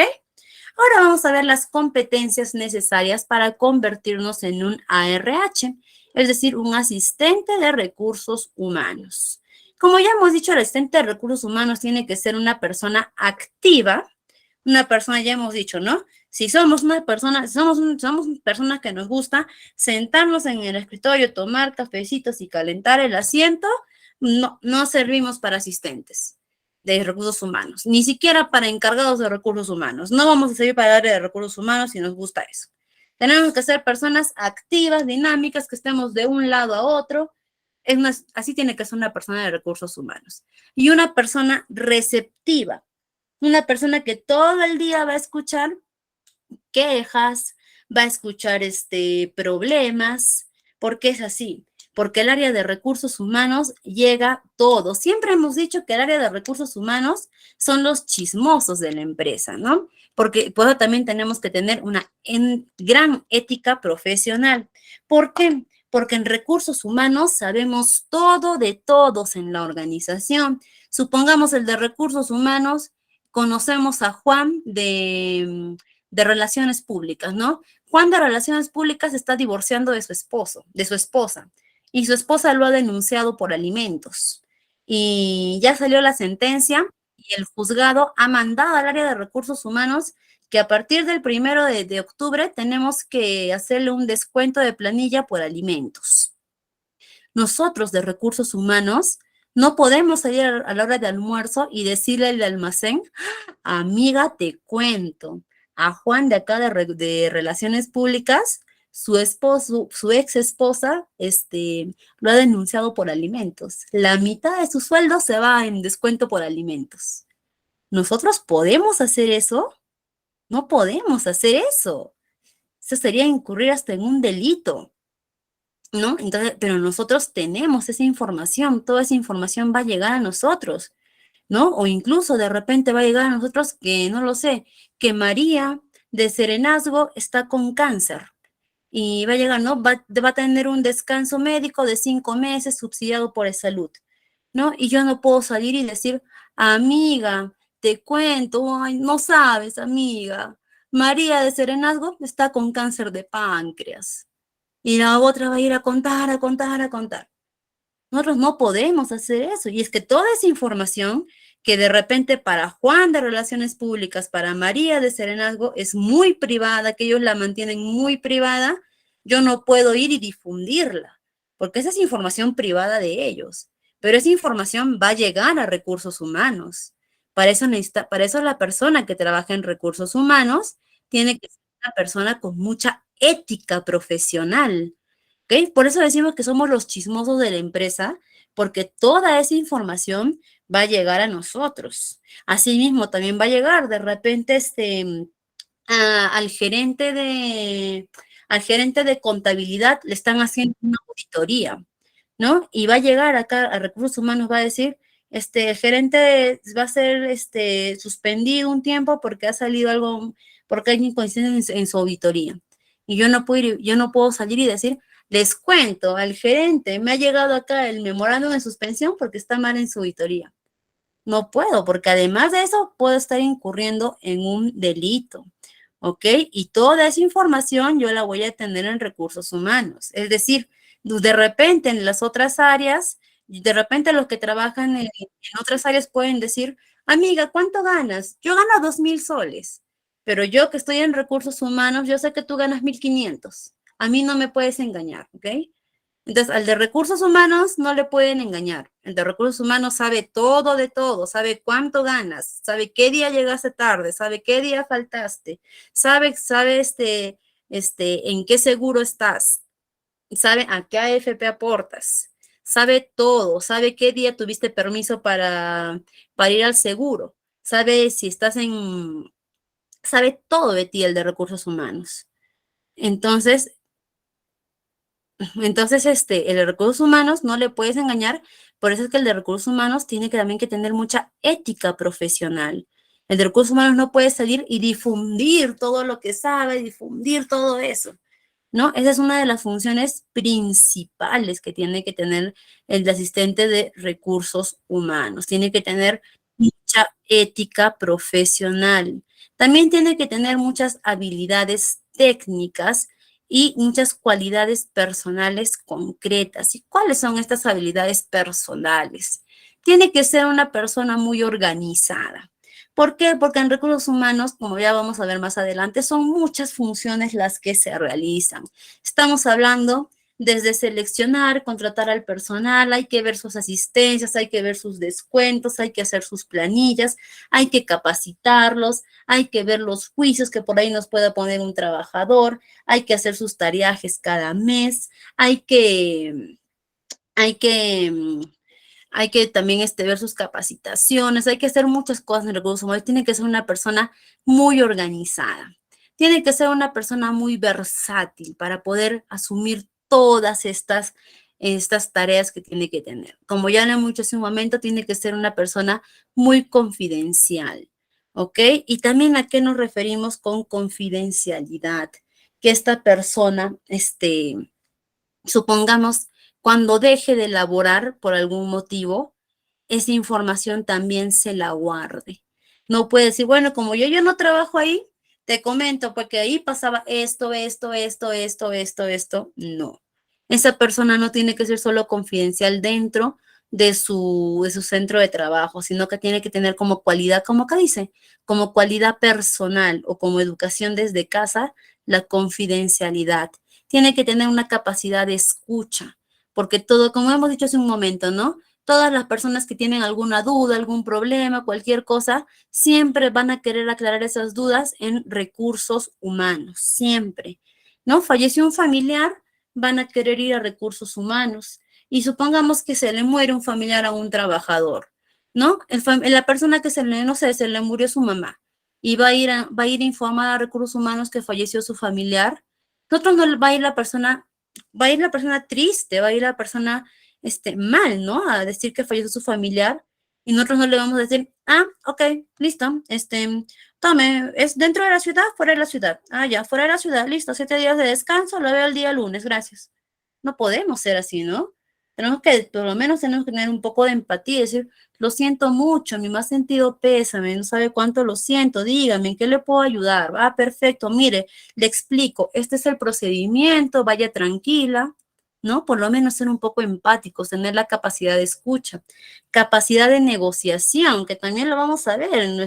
Speaker 1: Ahora vamos a ver las competencias necesarias para convertirnos en un ARH, es decir, un asistente de recursos humanos. Como ya hemos dicho, el asistente de recursos humanos tiene que ser una persona activa, una persona, ya hemos dicho, ¿no? Si somos una persona, somos personas que nos gusta sentarnos en el escritorio, tomar cafecitos y calentar el asiento, no servimos para asistentes de recursos humanos, ni siquiera para encargados de recursos humanos. No vamos a servir para el área de recursos humanos si nos gusta eso. Tenemos que ser personas activas, dinámicas, que estemos de un lado a otro. Así tiene que ser una persona de recursos humanos. Y una persona receptiva, una persona que todo el día va a escuchar quejas, va a escuchar problemas. ¿Por qué es así? Porque el área de recursos humanos llega todo. Siempre hemos dicho que el área de recursos humanos son los chismosos de la empresa, ¿no? Porque por eso también tenemos que tener una gran ética profesional. ¿Por qué? Porque en recursos humanos sabemos todo de todos en la organización. Supongamos el de recursos humanos, conocemos a Juan de relaciones públicas, ¿no? Juan de relaciones públicas está divorciando de su esposa, y su esposa lo ha denunciado por alimentos. Y ya salió la sentencia y el juzgado ha mandado al área de recursos humanos que a partir del 1 de octubre tenemos que hacerle un descuento de planilla por alimentos. Nosotros de recursos humanos no podemos salir a la hora de almuerzo y decirle al almacén, amiga, te cuento, a Juan de acá de Relaciones Públicas, su ex esposa, lo ha denunciado por alimentos. La mitad de su sueldo se va en descuento por alimentos. ¿Nosotros podemos hacer eso? No podemos hacer eso. Eso sería incurrir hasta en un delito, ¿no? Entonces, pero nosotros tenemos esa información, toda esa información va a llegar a nosotros, ¿no? O incluso de repente va a llegar a nosotros que, no lo sé, que María de Serenazgo está con cáncer y va a llegar, ¿no? Va a tener un descanso médico de 5 meses subsidiado por salud, ¿no? Y yo no puedo salir y decir, amiga, te cuento, ay, no sabes, amiga, María de Serenazgo está con cáncer de páncreas. Y la otra va a ir a contar, a contar, a contar. Nosotros no podemos hacer eso. Y es que toda esa información que de repente para Juan de Relaciones Públicas, para María de Serenazgo, es muy privada, que ellos la mantienen muy privada, yo no puedo ir y difundirla, porque esa es información privada de ellos. Pero esa información va a llegar a recursos humanos. Para eso la persona que trabaja en recursos humanos tiene que ser una persona con mucha ética profesional, ¿ok? Por eso decimos que somos los chismosos de la empresa, porque toda esa información va a llegar a nosotros. Asimismo, también va a llegar de repente al gerente de contabilidad, le están haciendo una auditoría, ¿no? Y va a llegar acá a recursos humanos, va a decir, el gerente va a ser suspendido un tiempo porque ha salido algo, porque hay inconsistencias en su auditoría. Y yo no puedo salir y decir, les cuento, al gerente me ha llegado acá el memorándum de suspensión porque está mal en su auditoría. No puedo, porque además de eso puedo estar incurriendo en un delito, ¿ok? Y toda esa información yo la voy a tener en recursos humanos. Es decir, de repente en las otras áreas, de repente los que trabajan en otras áreas pueden decir, amiga, ¿cuánto ganas? Yo gano 2,000 soles, pero yo que estoy en recursos humanos, yo sé que tú ganas 1,500. A mí no me puedes engañar, ¿ok? Entonces, al de recursos humanos no le pueden engañar. El de recursos humanos sabe todo de todo, sabe cuánto ganas, sabe qué día llegaste tarde, sabe qué día faltaste, sabe en qué seguro estás, sabe a qué AFP aportas, sabe todo, sabe qué día tuviste permiso para ir al seguro, sabe si estás sabe todo de ti el de recursos humanos. Entonces, el de recursos humanos no le puedes engañar, por eso es que el de recursos humanos tiene que también que tener mucha ética profesional. El de recursos humanos no puede salir y difundir todo lo que sabe, difundir todo eso, ¿no? Esa es una de las funciones principales que tiene que tener el asistente de recursos humanos. Tiene que tener mucha ética profesional. También tiene que tener muchas habilidades técnicas y muchas cualidades personales concretas. ¿Y cuáles son estas habilidades personales? Tiene que ser una persona muy organizada. ¿Por qué? Porque en recursos humanos, como ya vamos a ver más adelante, son muchas funciones las que se realizan. Estamos hablando desde seleccionar, contratar al personal, hay que ver sus asistencias, hay que ver sus descuentos, hay que hacer sus planillas, hay que capacitarlos, hay que ver los juicios que por ahí nos pueda poner un trabajador, hay que hacer sus tareajes cada mes, hay que también ver sus capacitaciones, hay que hacer muchas cosas en recursos humanos. Tiene que ser una persona muy organizada, tiene que ser una persona muy versátil para poder asumir todas estas tareas que tiene que tener. Como ya lo hemos dicho hace un momento, tiene que ser una persona muy confidencial, ¿ok? Y también a qué nos referimos con confidencialidad, que esta persona, supongamos, cuando deje de laborar por algún motivo, esa información también se la guarde. No puede decir, bueno, como yo no trabajo ahí, te comento, porque ahí pasaba esto. No. Esa persona no tiene que ser solo confidencial dentro de su centro de trabajo, sino que tiene que tener como cualidad, como acá dice, como cualidad personal o como educación desde casa, la confidencialidad. Tiene que tener una capacidad de escucha, porque todo, como hemos dicho hace un momento, ¿no? Todas las personas que tienen alguna duda, algún problema, cualquier cosa, siempre van a querer aclarar esas dudas en recursos humanos, siempre, ¿no? Falleció un familiar, van a querer ir a recursos humanos. Y supongamos que se le muere un familiar a un trabajador, ¿no? La persona que se le, no sé, se le murió su mamá y va a ir a informar a recursos humanos que falleció su familiar. Nosotros no va a ir la persona, triste, va a ir la persona mal, ¿no? A decir que falleció su familiar y nosotros no le vamos a decir, ok, listo, tome, ¿es dentro de la ciudad, fuera de la ciudad? Ya, fuera de la ciudad, listo, 7 días de descanso, lo veo el día lunes, gracias. No podemos ser así, ¿no? Por lo menos tenemos que tener un poco de empatía y decir, lo siento mucho, mi más sentido pésame, no sabe cuánto lo siento, dígame, ¿en qué le puedo ayudar? Perfecto, mire, le explico, este es el procedimiento, vaya tranquila, ¿no? Por lo menos ser un poco empáticos, tener la capacidad de escucha, capacidad de negociación, que también lo vamos a ver en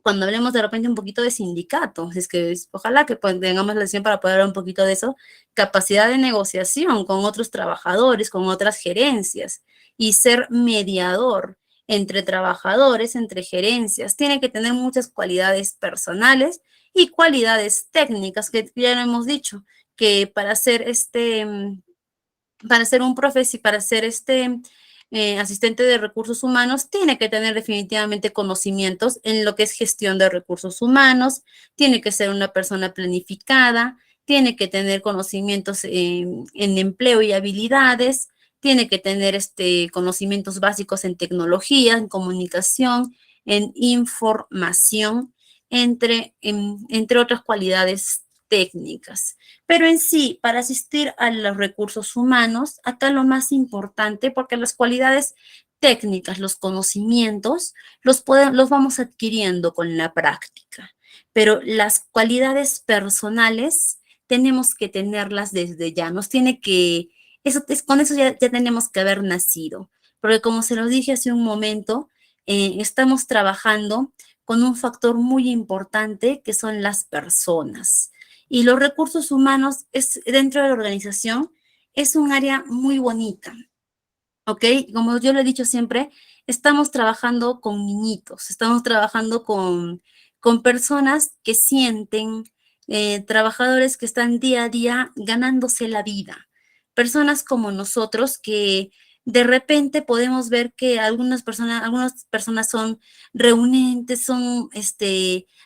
Speaker 1: cuando hablemos de repente un poquito de sindicatos, es que ojalá que tengamos la sesión para poder hablar un poquito de eso, capacidad de negociación con otros trabajadores, con otras gerencias, y ser mediador entre trabajadores, entre gerencias. Tiene que tener muchas cualidades personales y cualidades técnicas, que ya lo hemos dicho, que para ser un profesor, para ser asistente de recursos humanos, tiene que tener definitivamente conocimientos en lo que es gestión de recursos humanos, tiene que ser una persona planificada, tiene que tener conocimientos en empleo y habilidades, tiene que tener conocimientos básicos en tecnología, en comunicación, en información, entre otras cualidades técnicas. Pero en sí, para asistir a los recursos humanos, acá lo más importante, porque las cualidades técnicas, los conocimientos, los vamos adquiriendo con la práctica. Pero las cualidades personales tenemos que tenerlas desde ya. Con eso ya tenemos que haber nacido. Porque como se lo dije hace un momento, estamos trabajando con un factor muy importante que son las personas. Y los recursos humanos dentro de la organización es un área muy bonita, ¿ok? Como yo lo he dicho siempre, estamos trabajando con niñitos, estamos trabajando con personas que sienten, trabajadores que están día a día ganándose la vida, personas como nosotros que de repente podemos ver que algunas personas son reunentes, son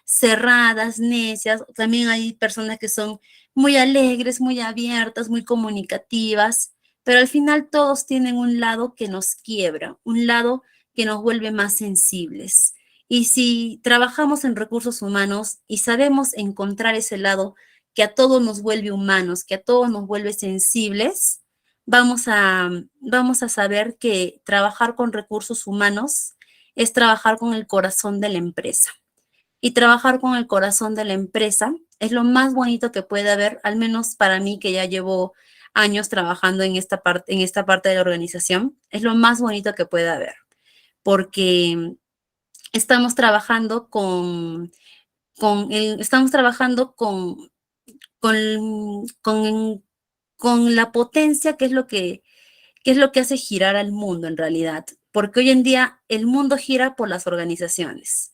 Speaker 1: cerradas, necias. También hay personas que son muy alegres, muy abiertas, muy comunicativas, pero al final todos tienen un lado que nos quiebra, un lado que nos vuelve más sensibles. Y si trabajamos en recursos humanos y sabemos encontrar ese lado que a todos nos vuelve humanos, que a todos nos vuelve sensibles, vamos a saber que trabajar con recursos humanos es trabajar con el corazón de la empresa. Y trabajar con el corazón de la empresa es lo más bonito que puede haber, al menos para mí, que ya llevo años trabajando en esta parte de la organización, es lo más bonito que puede haber, porque estamos trabajando con la potencia, que es lo que hace girar al mundo en realidad, porque hoy en día el mundo gira por las organizaciones.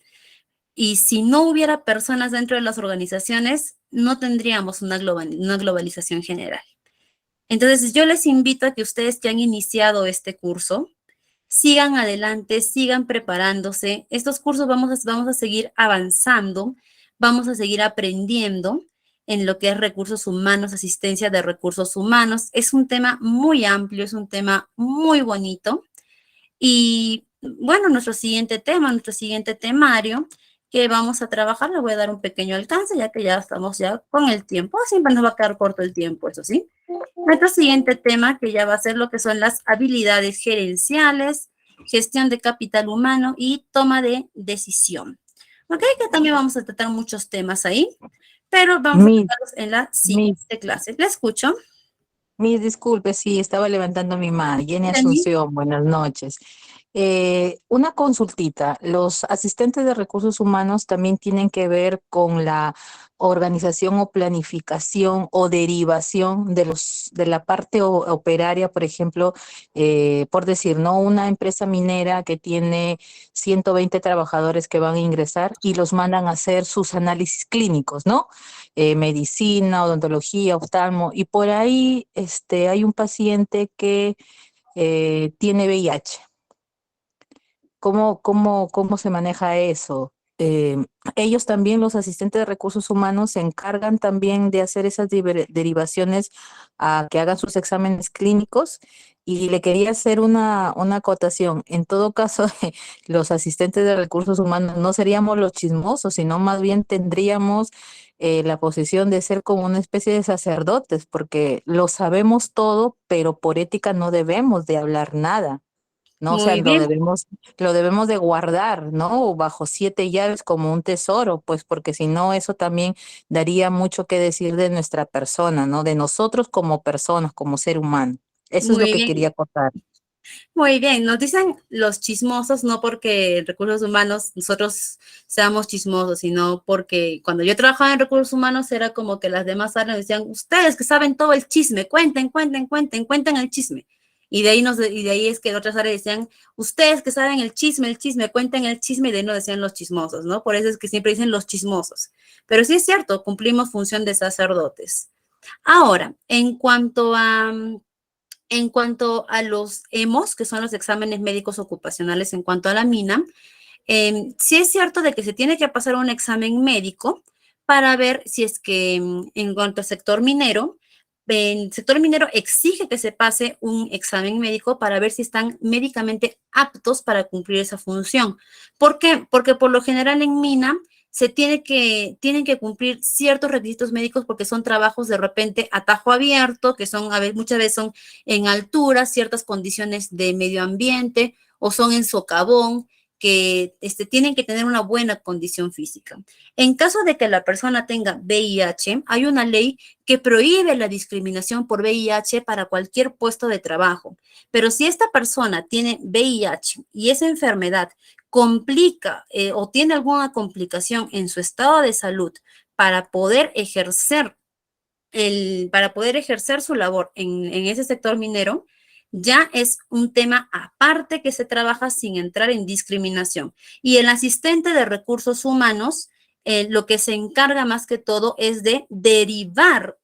Speaker 1: Y si no hubiera personas dentro de las organizaciones, no tendríamos una globalización general. Entonces, yo les invito a que ustedes que han iniciado este curso, sigan adelante, sigan preparándose. Estos cursos vamos a seguir avanzando, vamos a seguir aprendiendo en lo que es recursos humanos, asistencia de recursos humanos. Es un tema muy amplio, es un tema muy bonito. Y bueno, nuestro siguiente temario que vamos a trabajar, le voy a dar un pequeño alcance, ya que ya estamos con el tiempo. Siempre nos va a quedar corto el tiempo, eso sí. Nuestro siguiente tema, que ya va a ser lo que son las habilidades gerenciales, gestión de capital humano y toma de decisión. ¿Ok? Que también vamos a tratar muchos temas ahí, pero vamos a tratarlos en la siguiente clase. ¿Le escucho?
Speaker 13: Mis disculpes, sí, estaba levantando mi mano. Jenny
Speaker 1: Jenny.
Speaker 13: Asunción, buenas noches. Una consultita. Los asistentes de recursos humanos también tienen que ver con la organización o planificación o derivación de la parte operaria, por ejemplo, por decir, ¿no? Una empresa minera que tiene 120 trabajadores que van a ingresar y los mandan a hacer sus análisis clínicos, ¿no? Medicina, odontología, oftalmo, y por ahí hay un paciente que tiene VIH. ¿Cómo se maneja eso? Ellos también, los asistentes de recursos humanos, se encargan también de hacer esas derivaciones a que hagan sus exámenes clínicos. Y le quería hacer una acotación. En todo caso, los asistentes de recursos humanos no seríamos los chismosos, sino más bien tendríamos la posición de ser como una especie de sacerdotes, porque lo sabemos todo, pero por ética no debemos de hablar nada. ¿No? O sea,
Speaker 1: Muy bien.
Speaker 13: lo debemos de guardar, ¿no? Bajo 7 llaves como un tesoro, pues porque si no, eso también daría mucho que decir de nuestra persona, ¿no? De nosotros como personas, como ser humano. Eso es lo
Speaker 1: Muy
Speaker 13: que
Speaker 1: bien.
Speaker 13: quería contar.
Speaker 1: Muy bien, nos dicen los chismosos, no porque en recursos humanos nosotros seamos chismosos, sino porque cuando yo trabajaba en recursos humanos era como que las demás áreas decían, ustedes que saben todo el chisme, cuenten el chisme. Y de ahí es que otras áreas decían, ustedes que saben el chisme, cuenten el chisme, y de ahí no decían los chismosos, ¿no? Por eso es que siempre dicen los chismosos. Pero sí es cierto, cumplimos función de sacerdotes. Ahora, en cuanto a los EMOS, que son los exámenes médicos ocupacionales, en cuanto a la mina, sí es cierto de que se tiene que pasar un examen médico para ver si es que en cuanto al sector minero, el sector minero exige que se pase un examen médico para ver si están médicamente aptos para cumplir esa función. ¿Por qué? Porque por lo general en mina tienen que cumplir ciertos requisitos médicos porque son trabajos de repente a tajo abierto, que son muchas veces son en altura, ciertas condiciones de medio ambiente o son en socavón, que tienen que tener una buena condición física. En caso de que la persona tenga VIH, hay una ley que prohíbe la discriminación por VIH para cualquier puesto de trabajo. Pero si esta persona tiene VIH y esa enfermedad complica o tiene alguna complicación en su estado de salud para poder ejercer su labor en ese sector minero, ya es un tema aparte que se trabaja sin entrar en discriminación. Y el asistente de recursos humanos, lo que se encarga más que todo es de derivar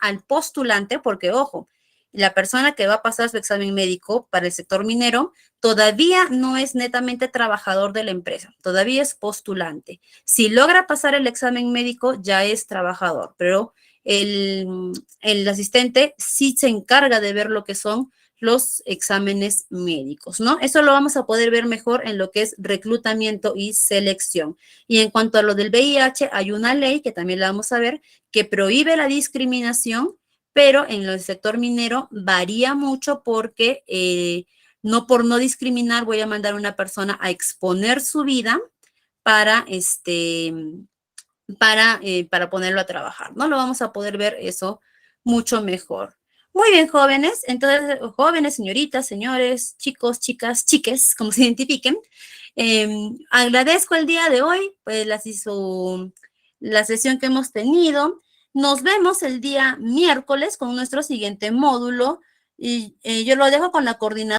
Speaker 1: al postulante, porque ojo, la persona que va a pasar su examen médico para el sector minero todavía no es netamente trabajador de la empresa, todavía es postulante. Si logra pasar el examen médico, ya es trabajador, pero el asistente sí se encarga de ver lo que son los exámenes médicos, ¿no? Eso lo vamos a poder ver mejor en lo que es reclutamiento y selección. Y en cuanto a lo del VIH, hay una ley que también la vamos a ver, que prohíbe la discriminación, pero en el sector minero varía mucho porque no por no discriminar voy a mandar a una persona a exponer su vida para ponerlo a trabajar, ¿no? Lo vamos a poder ver eso mucho mejor. Muy bien, jóvenes. Entonces, jóvenes, señoritas, señores, chicos, chicas, chiques, como se identifiquen. Agradezco el día de hoy, pues la sesión que hemos tenido. Nos vemos el día miércoles con nuestro siguiente módulo y yo lo dejo con la coordinadora.